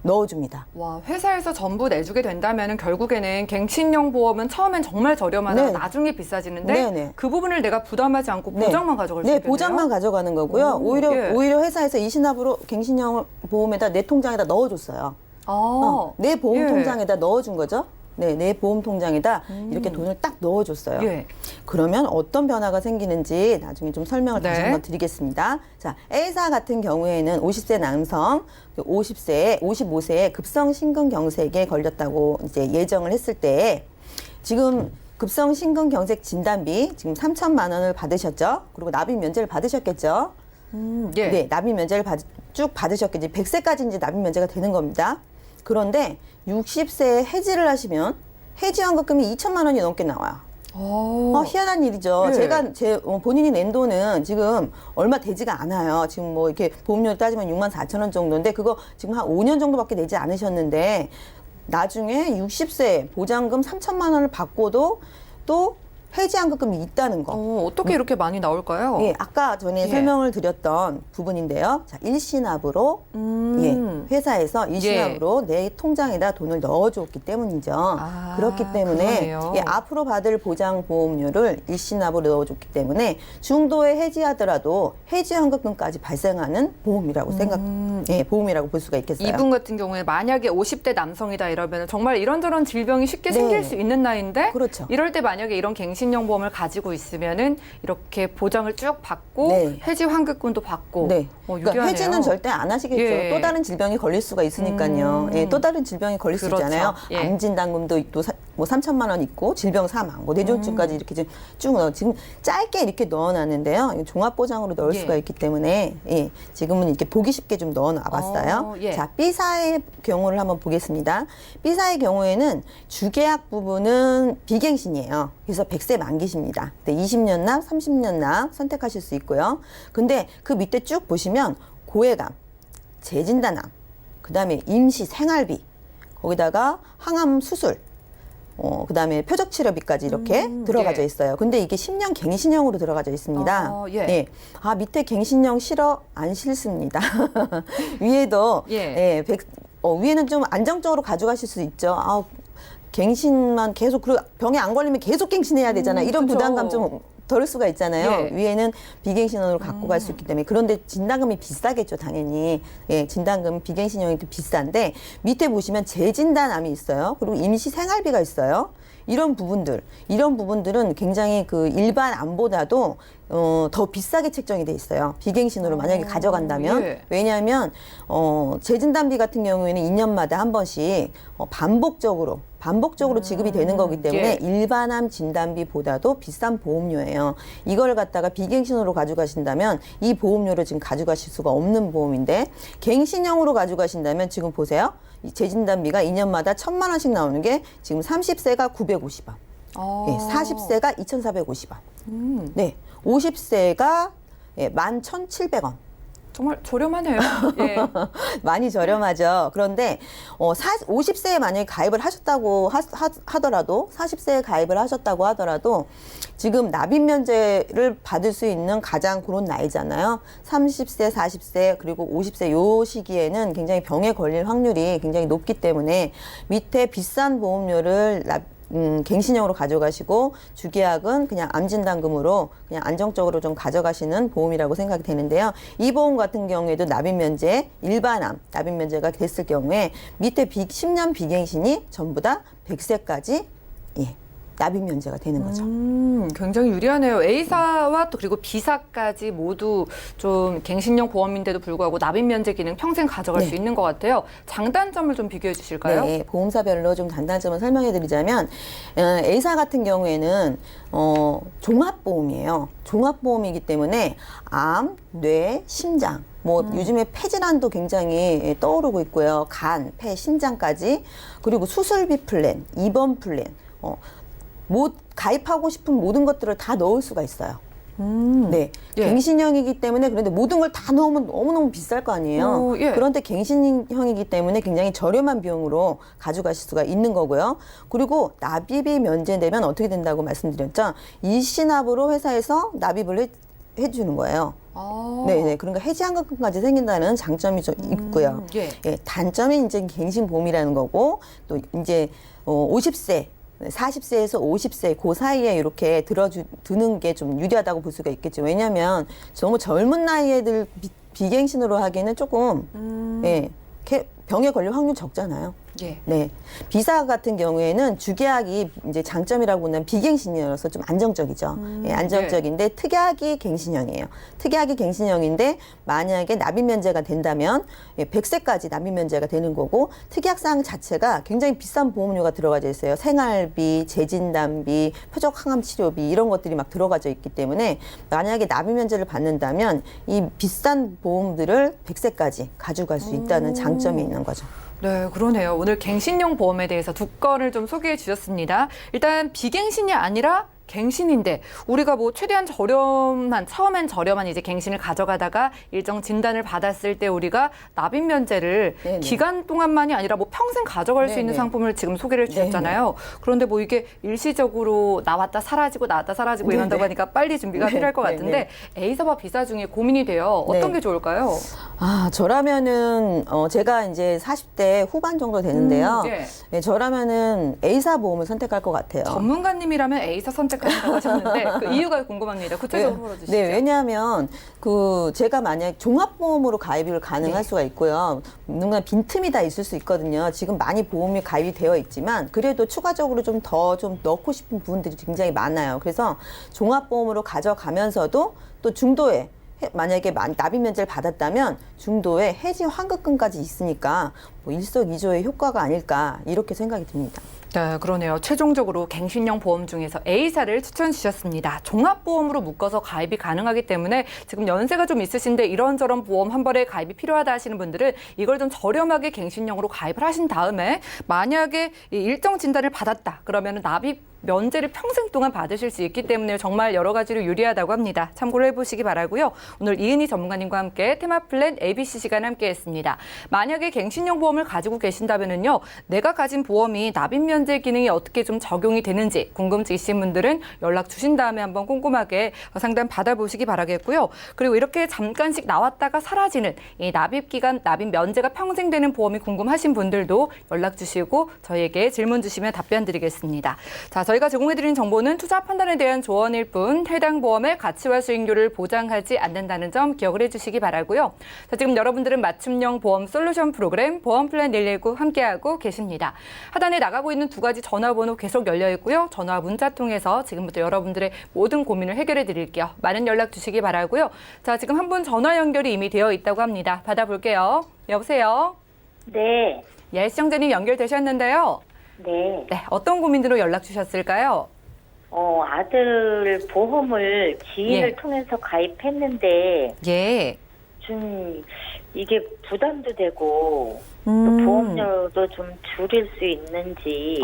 넣어줍니다. 와, 회사에서 전부 내주게 된다면 결국에는 갱신형 보험은 처음엔 정말 저렴하다가 네. 나중에 비싸지는데 네네. 그 부분을 내가 부담하지 않고 네. 보장만 가져갈 수 네, 있겠네요. 보장만 가져가는 거고요. 오, 예. 오히려 회사에서 이 신압으로 갱신형 보험에다 내 통장에다 넣어줬어요. 내 보험 예. 통장에다 넣어준 거죠. 네, 내 보험 통장에다 이렇게 돈을 딱 넣어줬어요. 예. 그러면 어떤 변화가 생기는지 나중에 좀 설명을 다시 네. 한번 드리겠습니다. 자, A사 같은 경우에는 50세 남성, 55세에 급성 심근경색에 걸렸다고 이제 예정을 했을 때 지금 급성 심근경색 진단비 지금 3천만 원을 받으셨죠? 그리고 납입 면제를 받으셨겠죠? 예. 네, 납입 면제를 쭉 받으셨겠지. 100세까지 이제 납입 면제가 되는 겁니다. 그런데 60세에 해지를 하시면 해지환급금이 2천만 원이 넘게 나와요. 희한한 일이죠. 예. 제가 본인이 낸 돈은 지금 얼마 되지가 않아요. 지금 뭐 이렇게 보험료 따지면 6만 4천 원 정도인데 그거 지금 한 5년 정도밖에 내지 않으셨는데 나중에 60세 보장금 3천만 원을 받고도 또 해지환급금이 있다는 거. 어떻게 이렇게 많이 나올까요? 예, 아까 전에 예. 설명을 드렸던 부분인데요. 자, 일시납으로 예, 회사에서 일시납으로 내 통장에다 돈을 넣어줬기 때문이죠. 그렇기 때문에 그러네요. 예, 앞으로 받을 보장 보험료를 일시납으로 넣어줬기 때문에 중도에 해지하더라도 해지환급금까지 발생하는 보험이라고 보험이라고 볼 수가 있겠어요. 이분 같은 경우에 만약에 50대 남성이다 이러면 정말 이런저런 질병이 쉽게 네. 생길 수 있는 나이인데 그렇죠. 이럴 때 만약에 이런 갱신형 보험을 가지고 있으면은 이렇게 보장을 쭉 받고 네. 해지 환급금도 받고 네. 그러니까 유리하네요. 해지는 절대 안 하시겠죠. 예. 또 다른 질병이 걸릴 수가 있으니까요. 예, 또 다른 질병이 걸릴 수 그렇죠. 있잖아요. 예. 암 진단금도 또 뭐 3천만 원 있고 질병 사망, 뭐 뇌졸중까지 이렇게 쭉 넣어 지금 짧게 이렇게 넣어놨는데요. 이거 종합보장으로 넣을 예. 수가 있기 때문에 예, 지금은 이렇게 보기 쉽게 좀 넣어놔봤어요. 예. 자, B사의 경우를 한번 보겠습니다. B사의 경우에는 주계약 부분은 비갱신이에요. 그래서 100세 만기십니다. 20년 납, 30년 납 선택하실 수 있고요. 근데 그 밑에 쭉 보시면 고해감, 재진단암, 그다음에 임시 생활비, 거기다가 항암 수술, 그다음에 표적 치료비까지 이렇게 들어가져 예. 있어요. 근데 이게 10년 갱신형으로 들어가져 있습니다. 예. 네. 아, 밑에 갱신형 싫어? 안 싫습니다. 위에도 예. 위에는 좀 안정적으로 가져가실 수 있죠. 아, 갱신만 계속 그리고 병에 안 걸리면 계속 갱신해야 되잖아. 이런 그쵸. 부담감 좀 덜을 수가 있잖아요. 예. 위에는 비갱신형으로 갖고 갈 수 있기 때문에 그런데 진단금이 비싸겠죠, 당연히. 예, 진단금 비갱신형이 더 비싼데 밑에 보시면 재진단암이 있어요. 그리고 임시 생활비가 있어요. 이런 부분들은 굉장히 그 일반 암보다도 더 비싸게 책정이 돼 있어요. 비갱신으로 만약에 가져간다면. 예. 왜냐하면 재진단비 같은 경우에는 2년마다 한 번씩 반복적으로 지급이 되는 거기 때문에 예. 일반암 진단비보다도 비싼 보험료예요. 이걸 갖다가 비갱신으로 가져가신다면 이 보험료를 지금 가져가실 수가 없는 보험인데 갱신형으로 가져가신다면 지금 보세요. 이 재진단비가 2년마다 1,000만 원씩 나오는 게 지금 30세가 950원, 예, 40세가 2,450원, 네, 50세가 11,700원. 정말 저렴하네요. 예. 많이 저렴하죠. 그런데 50세에 만약에 가입을 하셨다고 하더라도 40세에 가입을 하셨다고 하더라도 지금 납입 면제를 받을 수 있는 가장 그런 나이잖아요. 30세, 40세 그리고 50세 요 시기에는 굉장히 병에 걸릴 확률이 굉장히 높기 때문에 밑에 비싼 보험료를 갱신형으로 가져가시고 주계약은 그냥 암진단금으로 그냥 안정적으로 좀 가져가시는 보험이라고 생각이 되는데요. 이 보험 같은 경우에도 납입면제, 일반암 납입면제가 됐을 경우에 밑에 10년 비갱신이 전부 다 100세까지 납입면제가 되는 거죠. 굉장히 유리하네요. A사와 또 그리고 B사까지 모두 좀 갱신형 보험인데도 불구하고 납입 면제 기능 평생 가져갈 네. 수 있는 것 같아요. 장단점을 좀 비교해 주실까요? 네, 보험사별로 좀 단단점을 설명해 드리자면 A사 같은 경우에는 종합보험이에요. 종합보험이기 때문에 암, 뇌, 심장 요즘에 폐질환도 굉장히 떠오르고 있고요. 간, 폐, 심장까지 그리고 수술비 플랜, 입원 플랜 가입하고 싶은 모든 것들을 다 넣을 수가 있어요. 네. 예. 갱신형이기 때문에 그런데 모든 걸 다 넣으면 너무너무 비쌀 거 아니에요. 예. 그런데 갱신형이기 때문에 굉장히 저렴한 비용으로 가져가실 수가 있는 거고요. 그리고 납입이 면제되면 어떻게 된다고 말씀드렸죠? 일시납으로 회사에서 납입을 해주는 거예요. 아. 네네. 그러니까 해지환급금까지 생긴다는 장점이 좀 있고요. 예. 예, 단점이 이제 갱신보험이라는 거고 또 이제 50세 40세에서 50세 그 사이에 이렇게 드는 게 좀 유리하다고 볼 수가 있겠죠. 왜냐하면 너무 젊은 나이 애들 비갱신으로 하기에는 조금 예, 병에 걸릴 확률 적잖아요. 예. 네. 비사 같은 경우에는 주계약이 이제 장점이라고 보면 비갱신이라서 좀 안정적이죠. 예, 안정적인데 특약이 갱신형이에요. 특약이 갱신형인데 만약에 납입 면제가 된다면 100세까지 납입 면제가 되는 거고 특약사항 자체가 굉장히 비싼 보험료가 들어가져 있어요. 생활비, 재진단비, 표적 항암 치료비 이런 것들이 막 들어가져 있기 때문에 만약에 납입 면제를 받는다면 이 비싼 보험들을 100세까지 가져갈 수 있다는 장점이 있는 거죠. 네, 그러네요. 오늘 갱신형 보험에 대해서 두 건을 좀 소개해 주셨습니다. 일단 비갱신이 아니라 갱신인데 우리가 뭐 최대한 처음엔 저렴한 이제 갱신을 가져가다가 일정 진단을 받았을 때 우리가 납입 면제를 네네. 기간 동안만이 아니라 뭐 평생 가져갈 수 네네. 있는 상품을 지금 소개를 주셨잖아요. 그런데 뭐 이게 일시적으로 나왔다 사라지고 이런다고 네네. 하니까 빨리 준비가 네, 필요할 것 네네. 같은데 A사와 B사 중에 고민이 돼요. 어떤 네. 게 좋을까요? 아, 저라면은 제가 이제 40대 후반 정도 되는데요. 예. 네, 저라면은 A사 보험을 선택할 것 같아요. 전문가님이라면 A사 선택하신다고 하셨는데 그 이유가 궁금합니다. 구체적으로 풀어주시죠. 네, 왜냐하면 제가 만약 종합보험으로 가입을 가능할 수가 있고요. 누군가 빈틈이 다 있을 수 있거든요. 지금 많이 보험이 가입이 되어 있지만 그래도 추가적으로 좀 더 넣고 싶은 부분들이 굉장히 많아요. 그래서 종합보험으로 가져가면서도 또 중도에 만약에 납입 면제를 받았다면 중도에 해지 환급금까지 있으니까 뭐 일석이조의 효과가 아닐까 이렇게 생각이 듭니다. 네, 그러네요. 최종적으로 갱신형 보험 중에서 A사를 추천 주셨습니다. 종합보험으로 묶어서 가입이 가능하기 때문에 지금 연세가 좀 있으신데 이런저런 보험 한 번에 가입이 필요하다 하시는 분들은 이걸 좀 저렴하게 갱신형으로 가입을 하신 다음에 만약에 이 일정 진단을 받았다. 그러면 납입 면제를 평생 동안 받으실 수 있기 때문에 정말 여러 가지로 유리하다고 합니다. 참고를 해보시기 바라고요. 오늘 이은희 전문가님과 함께 테마 플랜 ABC 시간 함께했습니다. 만약에 갱신형 보험을 가지고 계신다면요, 내가 가진 보험이 납입 면제 기능이 어떻게 좀 적용이 되는지 궁금증 있으신 분들은 연락 주신 다음에 한번 꼼꼼하게 상담 받아보시기 바라겠고요. 그리고 이렇게 잠깐씩 나왔다가 사라지는 이 납입 기간, 납입 면제가 평생 되는 보험이 궁금하신 분들도 연락 주시고 저희에게 질문 주시면 답변 드리겠습니다. 자, 저희가 제공해드린 정보는 투자 판단에 대한 조언일 뿐 해당 보험의 가치와 수익률을 보장하지 않는다는 점 기억을 해주시기 바라고요. 자, 지금 여러분들은 맞춤형 보험 솔루션 프로그램 보험 플랜 119 함께하고 계십니다. 하단에 나가고 있는 두 가지 전화번호 계속 열려 있고요. 전화 문자 통해서 지금부터 여러분들의 모든 고민을 해결해 드릴게요. 많은 연락 주시기 바라고요. 자, 지금 한 분 전화 연결이 이미 되어 있다고 합니다. 받아볼게요. 여보세요? 네, 예, 시청자님 연결되셨는데요. 네. 네, 어떤 고민으로 연락 주셨을까요? 아들 보험을 지인을 예. 통해서 가입했는데 예. 좀 이게 부담도 되고 또 음. 보험료도 좀 줄일 수 있는지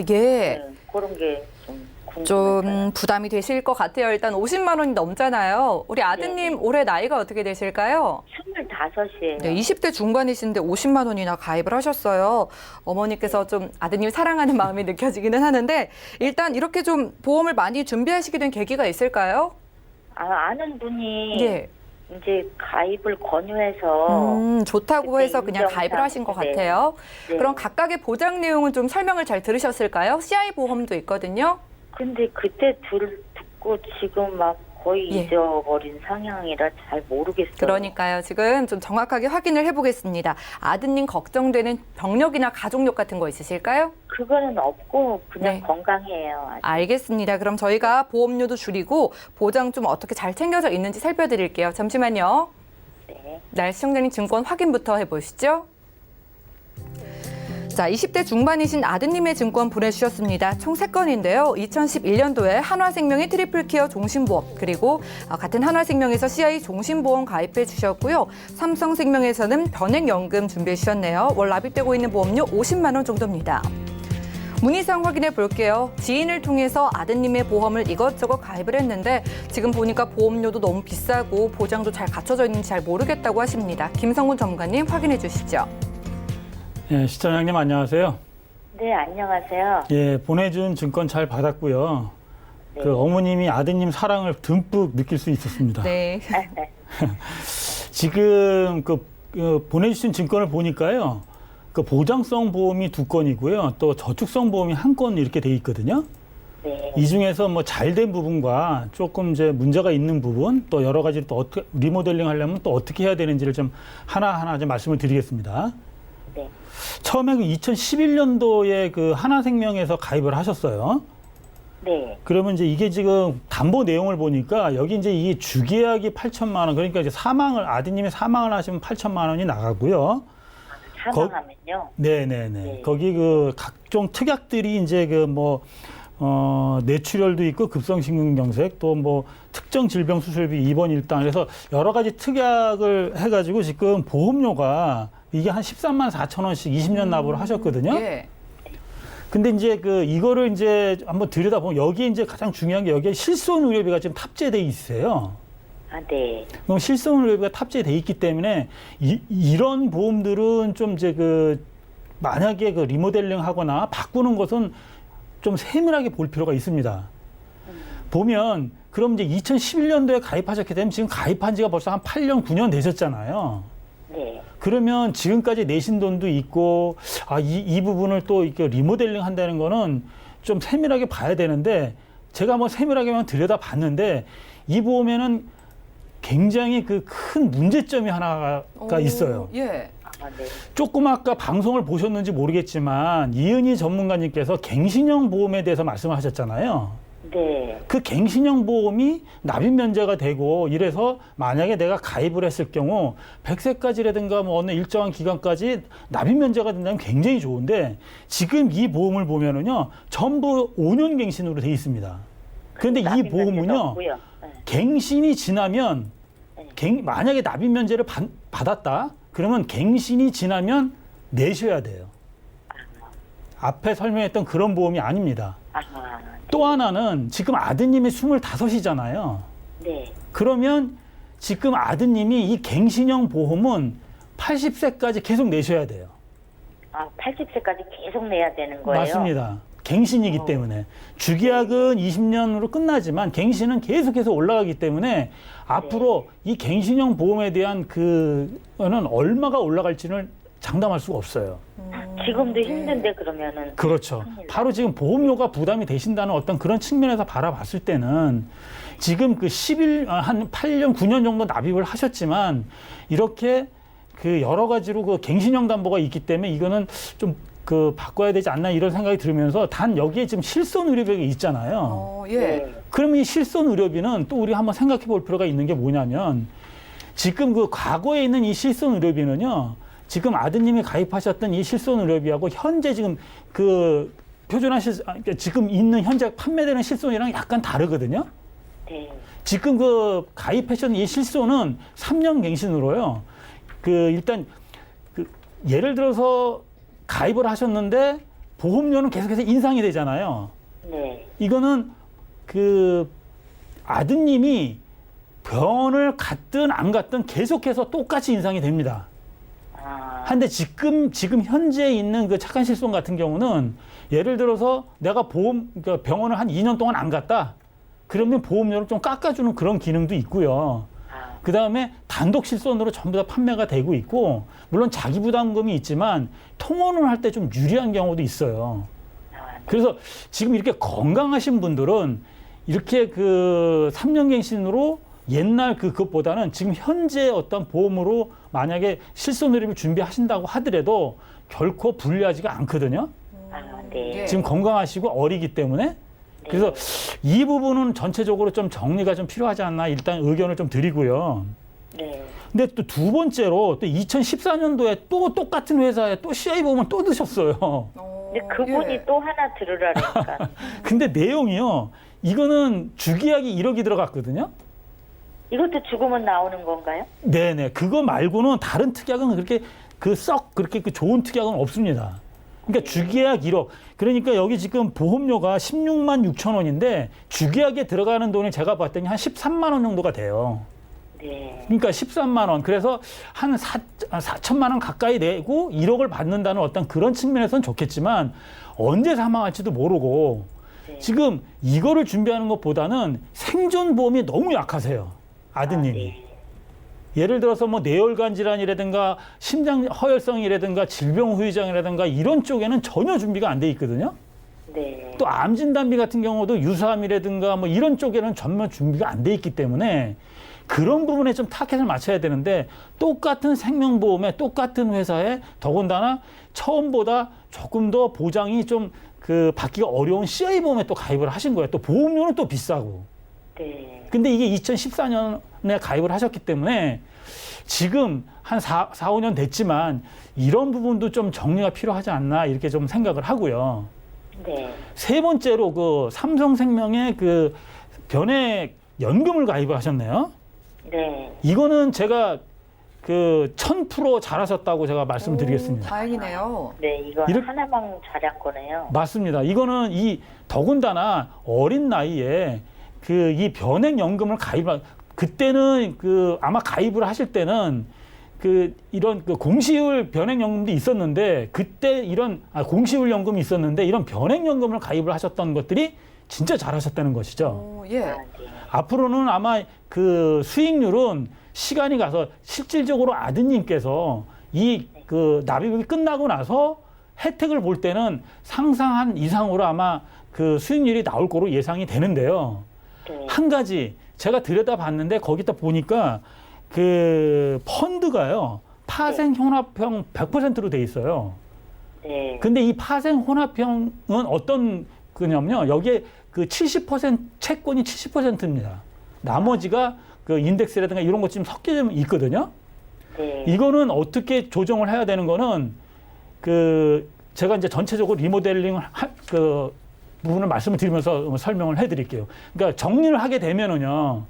예. 네, 그런 게 좀 궁금해서요. 좀 부담이 되실 것 같아요. 일단 50만 원이 넘잖아요. 우리 아드님 올해 나이가 어떻게 되실까요? 25이에요. 네, 20대 중반이신데 50만 원이나 가입을 하셨어요. 어머니께서 좀 아드님 사랑하는 마음이 느껴지기는 하는데 일단 이렇게 좀 보험을 많이 준비하시게 된 계기가 있을까요? 아는 분이 예. 이제 가입을 권유해서 좋다고 그때 해서 그냥 가입을 인정상, 하신 것 네. 같아요. 네. 그럼 각각의 보장 내용은 좀 설명을 잘 들으셨을까요? CI 보험도 있거든요. 근데 그때 듣고 지금 막 거의 예. 잊어버린 상황이라 잘 모르겠어요. 그러니까요. 지금 좀 정확하게 확인을 해보겠습니다. 아드님 걱정되는 병력이나 가족력 같은 거 있으실까요? 그거는 없고 그냥 네. 건강해요. 아직. 알겠습니다. 그럼 저희가 보험료도 줄이고 보장 좀 어떻게 잘 챙겨져 있는지 살펴드릴게요. 잠시만요. 네. 날 시청자님 증권 확인부터 해보시죠. 자, 20대 중반이신 아드님의 증권 보내주셨습니다. 총 3건인데요. 2011년도에 한화생명의 트리플케어 종신보험, 그리고 같은 한화생명에서 CI 종신보험 가입해 주셨고요. 삼성생명에서는 변액연금 준비해 주셨네요. 월 납입되고 있는 보험료 50만 원 정도입니다. 문의사항 확인해 볼게요. 지인을 통해서 아드님의 보험을 이것저것 가입을 했는데 지금 보니까 보험료도 너무 비싸고 보장도 잘 갖춰져 있는지 잘 모르겠다고 하십니다. 김성군 전문가님 확인해 주시죠. 예, 시청자님 안녕하세요. 네, 안녕하세요. 예, 보내준 증권 잘 받았고요. 네. 그 어머님이 아드님 사랑을 듬뿍 느낄 수 있었습니다. 네. 지금 보내주신 증권을 보니까요. 그 보장성 보험이 2건이고요. 또 저축성 보험이 1건 이렇게 돼 있거든요. 네. 이 중에서 뭐 잘된 부분과 조금 이제 문제가 있는 부분, 또 여러 가지 또 어떻게 리모델링 하려면 또 어떻게 해야 되는지를 좀 하나하나 좀 말씀을 드리겠습니다. 네. 처음에 2011년도에 그 하나생명에서 가입을 하셨어요. 네. 그러면 이제 이게 지금 담보 내용을 보니까 여기 이제 이게 주계약이 8천만 원, 그러니까 이제 아드님이 사망을 하시면 8천만 원이 나가고요. 사망하면요. 네네네. 네. 거기 그 각종 특약들이 이제 뇌출혈도 있고 급성심근경색 또 뭐 특정 질병 수술비 입원 일당 그래서 여러 가지 특약을 해가지고 지금 보험료가 이게 한 13만 4천 원씩 20년 납부를 하셨거든요. 예. 근데 이제 이거를 이제 한번 들여다보면 여기에 이제 가장 중요한 게 여기에 실손 의료비가 지금 탑재돼 있어요. 아, 네. 그럼 실손 의료비가 탑재돼 있기 때문에 이런 보험들은 좀 이제 만약에 리모델링 하거나 바꾸는 것은 좀 세밀하게 볼 필요가 있습니다. 보면 그럼 이제 2011년도에 가입하셨기 때문에 지금 가입한 지가 벌써 한 8년, 9년 되셨잖아요. 네. 그러면 지금까지 내신 돈도 있고 이 부분을 또 이렇게 리모델링 한다는 거는 좀 세밀하게 봐야 되는데 제가 뭐 세밀하게만 들여다봤는데 이 보험에는 굉장히 큰 문제점이 하나가 있어요. 예. 아, 네. 조금 아까 방송을 보셨는지 모르겠지만 이은희 전문가님께서 갱신형 보험에 대해서 말씀하셨잖아요. 네. 그 갱신형 보험이 납입 면제가 되고 이래서 만약에 내가 가입을 했을 경우 100세까지라든가 뭐 어느 일정한 기간까지 납입 면제가 된다면 굉장히 좋은데 지금 이 보험을 보면은요 전부 5년 갱신으로 돼 있습니다. 그런데 이 납입 면제도 보험은요 없고요. 네. 갱신이 지나면 만약에 납입 면제를 받았다 그러면 갱신이 지나면 내셔야 돼요. 앞에 설명했던 그런 보험이 아닙니다. 아, 또 하나는 지금 아드님이 25이잖아요. 네. 그러면 지금 아드님이 이 갱신형 보험은 80세까지 계속 내셔야 돼요. 아, 80세까지 계속 내야 되는 거예요? 맞습니다. 갱신이기 때문에. 주계약은 20년으로 끝나지만 갱신은 계속해서 올라가기 때문에 앞으로 이 갱신형 보험에 대한 그거는 얼마가 올라갈지는 장담할 수가 없어요. 지금도 힘든데 그러면은. 그렇죠. 바로 지금 보험료가 부담이 되신다는 어떤 그런 측면에서 바라봤을 때는 지금 한 8년, 9년 정도 납입을 하셨지만 이렇게 여러 가지로 갱신형 담보가 있기 때문에 이거는 좀 바꿔야 되지 않나 이런 생각이 들면서 단 여기에 지금 실손 의료비가 있잖아요. 예. 네. 그럼 이 실손 의료비는 또 우리 한번 생각해 볼 필요가 있는 게 뭐냐면 지금 과거에 있는 이 실손 의료비는요. 지금 아드님이 가입하셨던 이 실손 의료비하고 현재 지금 표준화 지금 있는 현재 판매되는 실손이랑 약간 다르거든요. 네. 지금 가입하셨던 이 실손은 3년 갱신으로요. 일단 예를 들어서 가입을 하셨는데 보험료는 계속해서 인상이 되잖아요. 네. 이거는 아드님이 병원을 갔든 안 갔든 계속해서 똑같이 인상이 됩니다. 아, 한데 지금 현재 있는 착한 실손 같은 경우는 예를 들어서 내가 병원을 한 2년 동안 안 갔다. 그러면 보험료를 좀 깎아주는 그런 기능도 있고요. 그 다음에 단독 실손으로 전부 다 판매가 되고 있고, 물론 자기 부담금이 있지만 통원을 할 때 좀 유리한 경우도 있어요. 그래서 지금 이렇게 건강하신 분들은 이렇게 3년 갱신으로 옛날 그것보다는 지금 현재 어떤 보험으로 만약에 실손 의료비를 준비하신다고 하더라도 결코 불리하지가 않거든요. 아, 네. 지금 건강하시고 어리기 때문에. 그래서 이 부분은 전체적으로 좀 정리가 좀 필요하지 않나 일단 의견을 좀 드리고요. 네. 근데 또 두 번째로 또 2014년도에 또 똑같은 회사에 또 CI 보험을 또 드셨어요. 근데 그분이 또 하나 들으라니까. 근데 내용이요. 이거는 주계약이 1억이 들어갔거든요. 이것도 죽으면 나오는 건가요? 네네. 그거 말고는 다른 특약은 그렇게 그렇게 좋은 특약은 없습니다. 그러니까 주계약 1억. 그러니까 여기 지금 보험료가 16만 6천 원인데 주계약에 들어가는 돈이 제가 봤더니 한 13만 원 정도가 돼요. 네. 그러니까 13만 원. 그래서 한 4천만 원 가까이 내고 1억을 받는다는 어떤 그런 측면에서는 좋겠지만 언제 사망할지도 모르고 지금 이거를 준비하는 것보다는 생존보험이 너무 약하세요. 아드님이. 예를 들어서 뭐 뇌혈관 질환이라든가 심장 허혈성이라든가 질병 후유장이라든가 이런 쪽에는 전혀 준비가 안 돼 있거든요. 네. 또 암 진단비 같은 경우도 유사암이라든가 뭐 이런 쪽에는 전면 준비가 안 돼 있기 때문에 그런 부분에 좀 타겟을 맞춰야 되는데 똑같은 생명보험에 똑같은 회사에 더군다나 처음보다 조금 더 보장이 좀 그 받기가 어려운 CI보험에 또 가입을 하신 거예요. 또 보험료는 또 비싸고. 네. 근데 이게 2014년에 가입을 하셨기 때문에 지금 한 4-5년 됐지만 이런 부분도 좀 정리가 필요하지 않나 이렇게 좀 생각을 하고요. 네. 세 번째로 그 삼성생명의 그 변액 연금을 가입을 하셨네요. 네. 이거는 제가 그 1000% 잘하셨다고 제가 말씀드리겠습니다. 다행이네요. 네, 이건 이렇게- 하나만 잘한 거네요. 맞습니다. 이거는 이 더군다나 어린 나이에 그 이 변액연금을 가입할 그때는 그 아마 가입을 하실 때는 그 이런 그 공시율 변액연금도 있었는데 그때 이런 공시율 연금이 있었는데 이런 변액연금을 가입을 하셨던 것들이 진짜 잘하셨다는 것이죠. 예. 네. 앞으로는 아마 그 수익률은 시간이 가서 실질적으로 아드님께서 이 그 납입이 끝나고 나서 혜택을 볼 때는 상상한 이상으로 아마 그 수익률이 나올 거로 예상이 되는데요. 네. 한 가지 제가 들여다봤는데 거기다 보니까 그 펀드가요 파생 혼합형 100%로 돼 있어요. 네. 근데 이 파생 혼합형은 어떤 거냐면요. 여기에 그 70% 채권이 70%입니다. 나머지가 그 인덱스라든가 이런 것 좀 섞여 있거든요. 네. 이거는 어떻게 조정을 해야 되는 거는 그 제가 이제 전체적으로 리모델링을 그 부분을 말씀을 드리면서 설명을 해드릴게요. 그러니까 정리를 하게 되면은요.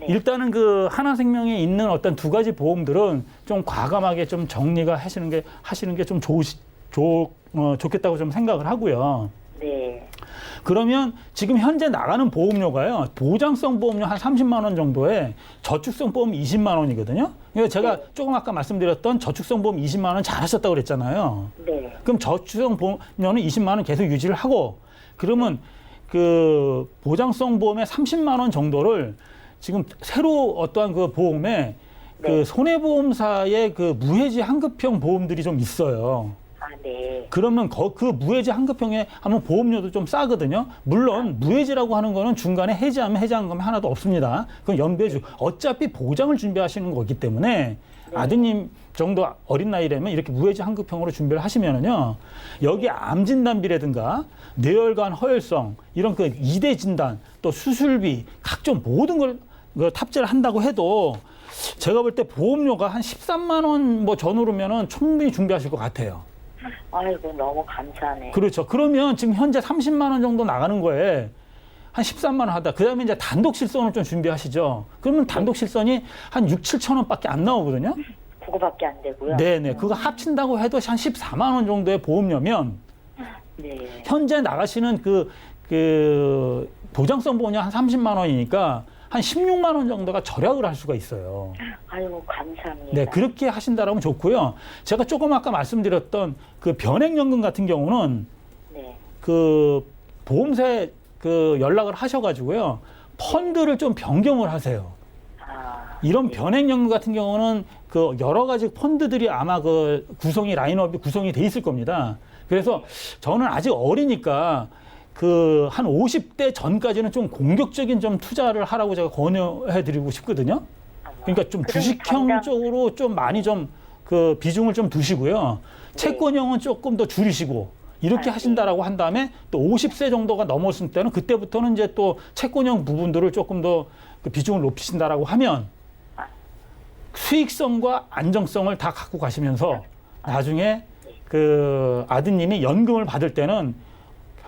네. 일단은 그 하나생명에 있는 어떤 두 가지 보험들은 좀 과감하게 좀 정리가 하시는 게 좀 좋겠다고 좀 생각을 하고요. 네. 그러면 지금 현재 나가는 보험료가요. 보장성 보험료 한 30만 원 정도에 저축성 보험 20만 원이거든요. 그러니까 제가 조금 아까 말씀드렸던 저축성 보험 20만 원 잘하셨다고 그랬잖아요. 네. 그럼 저축성 보험료는 20만 원 계속 유지를 하고 그러면 그 보장성 보험의 30만 원 정도를 지금 새로 어떠한 그 보험에 그 손해보험사의 그 무해지 환급형 보험들이 좀 있어요. 아, 네. 그러면 그 무해지 환급형에 하면 보험료도 좀 싸거든요. 물론 무해지라고 하는 거는 중간에 해지하면 해지한 하나도 없습니다. 그건 연배주. 어차피 보장을 준비하시는 거기 때문에 아드님 정도 어린 나이라면 이렇게 무해지 환급형으로 준비를 하시면은요. 여기 암 진단비라든가 뇌혈관 허혈성 이런 그 2대 진단 또 수술비 각종 모든 걸 탑재를 한다고 해도 제가 볼 때 보험료가 한 13만 원 뭐 전후로면은 충분히 준비하실 것 같아요. 아이고, 너무 감사하네. 그렇죠. 그러면 지금 현재 30만 원 정도 나가는 거에 한 13만 원 하다. 그 다음에 이제 단독 실손을 좀 준비하시죠. 그러면 단독 실손이 한 6, 7천 원밖에 안 나오거든요. 그거밖에 안 되고요. 네네. 그거 합친다고 해도 한 14만 원 정도의 보험료면 네. 현재 나가시는 그 보장성 보험료 한 30만 원이니까 한 16만 원 정도가 절약을 할 수가 있어요. 아이고, 감사합니다. 네, 그렇게 하신다라면 좋고요. 제가 조금 아까 말씀드렸던 그 변액연금 같은 경우는 네. 그 보험사에 그 연락을 하셔가지고요. 펀드를 좀 변경을 하세요. 아, 이런 변액연금 같은 경우는 그 여러 가지 펀드들이 아마 그 라인업이 구성이 돼 있을 겁니다. 그래서 저는 아직 어리니까 그 한 50대 전까지는 좀 공격적인 좀 투자를 하라고 제가 권유해 드리고 싶거든요. 그러니까 좀 그럼 주식형 당장- 쪽으로 좀 많이 좀 그 비중을 좀 두시고요. 채권형은 조금 더 줄이시고 이렇게 하신다라고 한 다음에 또 50세 정도가 넘었을 때는 그때부터는 이제 또 채권형 부분들을 조금 더 그 비중을 높이신다라고 하면 수익성과 안정성을 다 갖고 가시면서 나중에 그 아드님이 연금을 받을 때는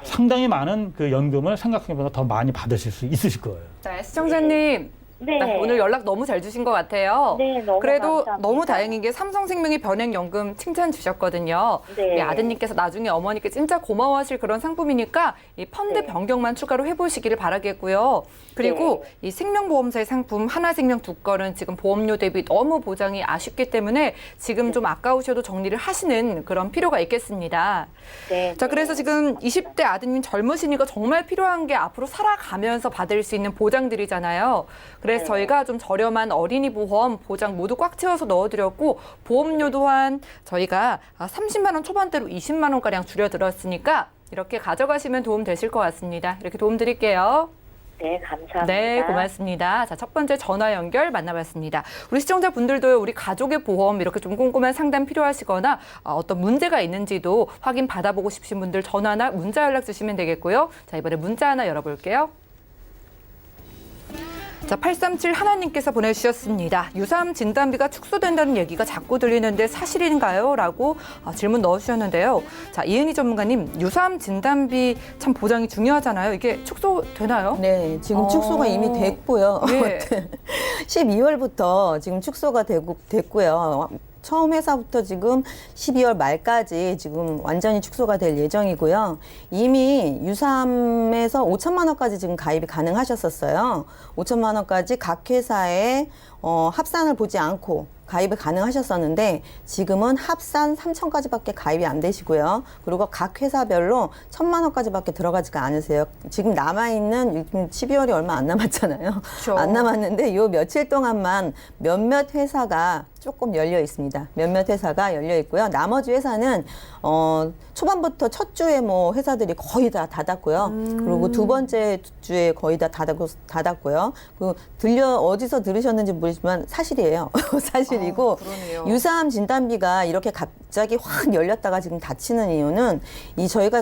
상당히 많은 그 연금을 생각해보다 더 많이 받으실 수 있으실 거예요. 자, 시청자님. 네. 오늘 연락 너무 잘 주신 것 같아요. 네, 너무 그래도 감사합니다. 너무 다행인 게 삼성생명이 변액연금 칭찬 주셨거든요. 네. 우리 아드님께서 나중에 어머니께 진짜 고마워하실 그런 상품이니까 이 펀드 네. 변경만 추가로 해보시기를 바라겠고요. 그리고 이 생명보험사의 상품 하나생명 두 건은 지금 보험료 대비 너무 보장이 아쉽기 때문에 지금 좀 아까우셔도 정리를 하시는 그런 필요가 있겠습니다. 네. 자, 그래서 지금 20대 아드님 젊으시니까 정말 필요한 게 앞으로 살아가면서 받을 수 있는 보장들이잖아요. 그래서 네. 저희가 좀 저렴한 어린이 보험 보장 모두 꽉 채워서 넣어드렸고 보험료 또한 저희가 30만 원 초반대로 20만 원가량 줄여드렸으니까 이렇게 가져가시면 도움 되실 것 같습니다. 이렇게 도움 드릴게요. 네, 감사합니다. 네, 고맙습니다. 자, 첫 번째 전화 연결 만나봤습니다. 우리 시청자분들도 우리 가족의 보험 이렇게 좀 꼼꼼한 상담 필요하시거나 어떤 문제가 있는지도 확인 받아보고 싶으신 분들 전화나 문자 연락 주시면 되겠고요. 자, 이번에 문자 하나 열어볼게요. 자, 837 하나님께서 보내주셨습니다. 유사암 진단비가 축소된다는 얘기가 자꾸 들리는데 사실인가요? 라고 질문 넣어주셨는데요. 자, 이은희 전문가님, 유사암 진단비 참 보장이 중요하잖아요. 이게 축소되나요? 네, 지금 축소가 이미 됐고요. 네. 12월부터 지금 축소가 됐고요. 처음 회사부터 지금 12월 말까지 지금 완전히 축소가 될 예정이고요. 이미 유사암에서 5천만 원까지 지금 가입이 가능하셨었어요. 5천만 원까지 각 회사에 합산을 보지 않고 가입이 가능하셨었는데 지금은 합산 3천까지밖에 가입이 안 되시고요. 그리고 각 회사별로 1,000만 원까지밖에 들어가지가 않으세요. 지금 남아있는 12월이 얼마 안 남았잖아요. 그렇죠. 안 남았는데 요 며칠 동안만 몇몇 회사가 조금 열려 있습니다. 몇몇 회사가 열려 있고요. 나머지 회사는 초반부터 첫 주에 뭐 회사들이 거의 다 닫았고요. 그리고 두 번째 주에 거의 다 닫았고요. 그리고 어디서 들으셨는지 모르지만 사실이에요. 사실이고 그러네요. 유사암 진단비가 이렇게 갑자기 확 열렸다가 지금 닫히는 이유는 저희가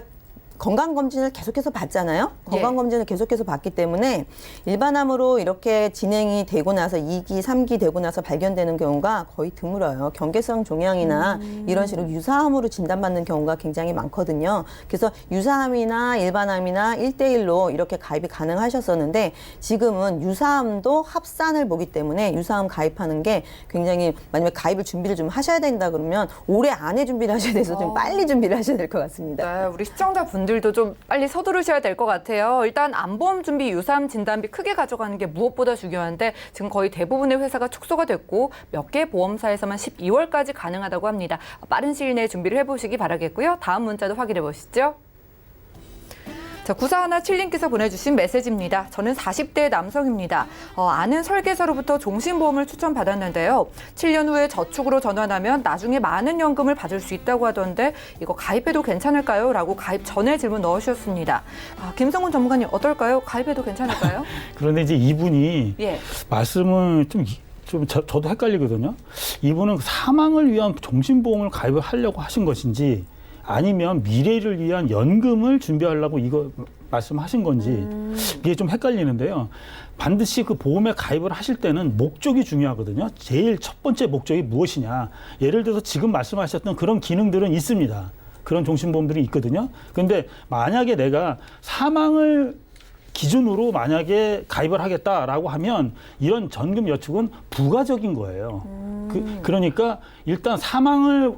건강검진을 계속해서 받잖아요. 건강검진을 계속해서 받기 때문에 일반암으로 이렇게 진행이 되고 나서 2기, 3기 되고 나서 발견되는 경우가 거의 드물어요. 경계성 종양이나 이런 식으로 유사암으로 진단받는 경우가 굉장히 많거든요. 그래서 유사암이나 일반암이나 1대1로 이렇게 가입이 가능하셨었는데 지금은 유사암도 합산을 보기 때문에 유사암 가입하는 게 굉장히 만약에 가입을 준비를 좀 하셔야 된다 그러면 올해 안에 준비를 하셔야 돼서 좀 빨리 준비를 하셔야 될 것 같습니다. 네, 우리 시청자분들도 좀 빨리 서두르셔야 될 것 같아요. 일단 암보험 준비 유사암 진단비 크게 가져가는 게 무엇보다 중요한데 지금 거의 대부분의 회사가 축소가 됐고 몇 개 보험사에서만 12월까지 가능하다고 합니다. 빠른 시일 내에 준비를 해보시기 바라겠고요. 다음 문자도 확인해 보시죠. 자, 9417님께서 보내주신 메시지입니다. 저는 40대 남성입니다. 아는 설계사로부터 종신보험을 추천받았는데요. 7년 후에 저축으로 전환하면 나중에 많은 연금을 받을 수 있다고 하던데 이거 가입해도 괜찮을까요? 라고 가입 전에 질문 넣으셨습니다. 김성훈 전문가님 어떨까요? 가입해도 괜찮을까요? 그런데 이제 이분이 예. 말씀을 저도 헷갈리거든요. 이분은 사망을 위한 종신보험을 가입을 하려고 하신 것인지 아니면 미래를 위한 연금을 준비하려고 이거 말씀하신 건지 이게 좀 헷갈리는데요. 반드시 그 보험에 가입을 하실 때는 목적이 중요하거든요. 제일 첫 번째 목적이 무엇이냐. 예를 들어서 지금 말씀하셨던 그런 기능들은 있습니다. 그런 종신보험들이 있거든요. 그런데 만약에 내가 사망을 기준으로 만약에 가입을 하겠다라고 하면 이런 전금 여축은 부가적인 거예요. 그러니까 일단 사망을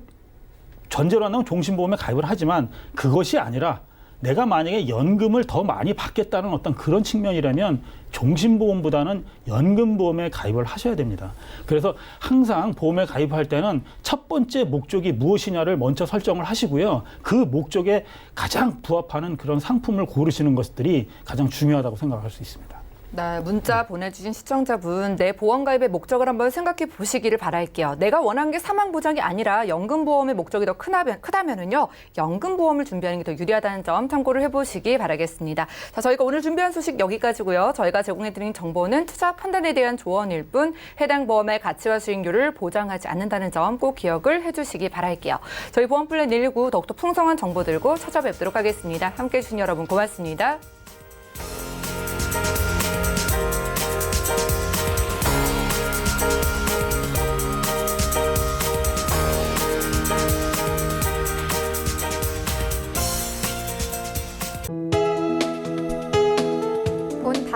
전제로 하는 종신보험에 가입을 하지만 그것이 아니라 내가 만약에 연금을 더 많이 받겠다는 어떤 그런 측면이라면 종신보험보다는 연금보험에 가입을 하셔야 됩니다. 그래서 항상 보험에 가입할 때는 첫 번째 목적이 무엇이냐를 먼저 설정을 하시고요. 그 목적에 가장 부합하는 그런 상품을 고르시는 것들이 가장 중요하다고 생각할 수 있습니다. 네, 문자 보내주신 시청자분, 내 보험 가입의 목적을 한번 생각해 보시기를 바랄게요. 내가 원하는 게 사망 보장이 아니라 연금보험의 목적이 더 크다면은요, 연금보험을 준비하는 게 더 유리하다는 점 참고를 해보시기 바라겠습니다. 자, 저희가 오늘 준비한 소식 여기까지고요. 저희가 제공해드린 정보는 투자 판단에 대한 조언일 뿐 해당 보험의 가치와 수익률을 보장하지 않는다는 점 꼭 기억을 해주시기 바랄게요. 저희 보험플랜 119 더욱더 풍성한 정보 들고 찾아뵙도록 하겠습니다. 함께해 주신 여러분 고맙습니다.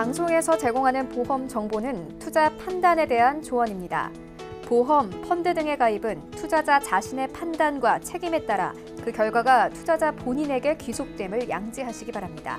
방송에서 제공하는 보험 정보는 투자 판단에 대한 조언입니다. 보험, 펀드 등의 가입은 투자자 자신의 판단과 책임에 따라 그 결과가 투자자 본인에게 귀속됨을 양지하시기 바랍니다.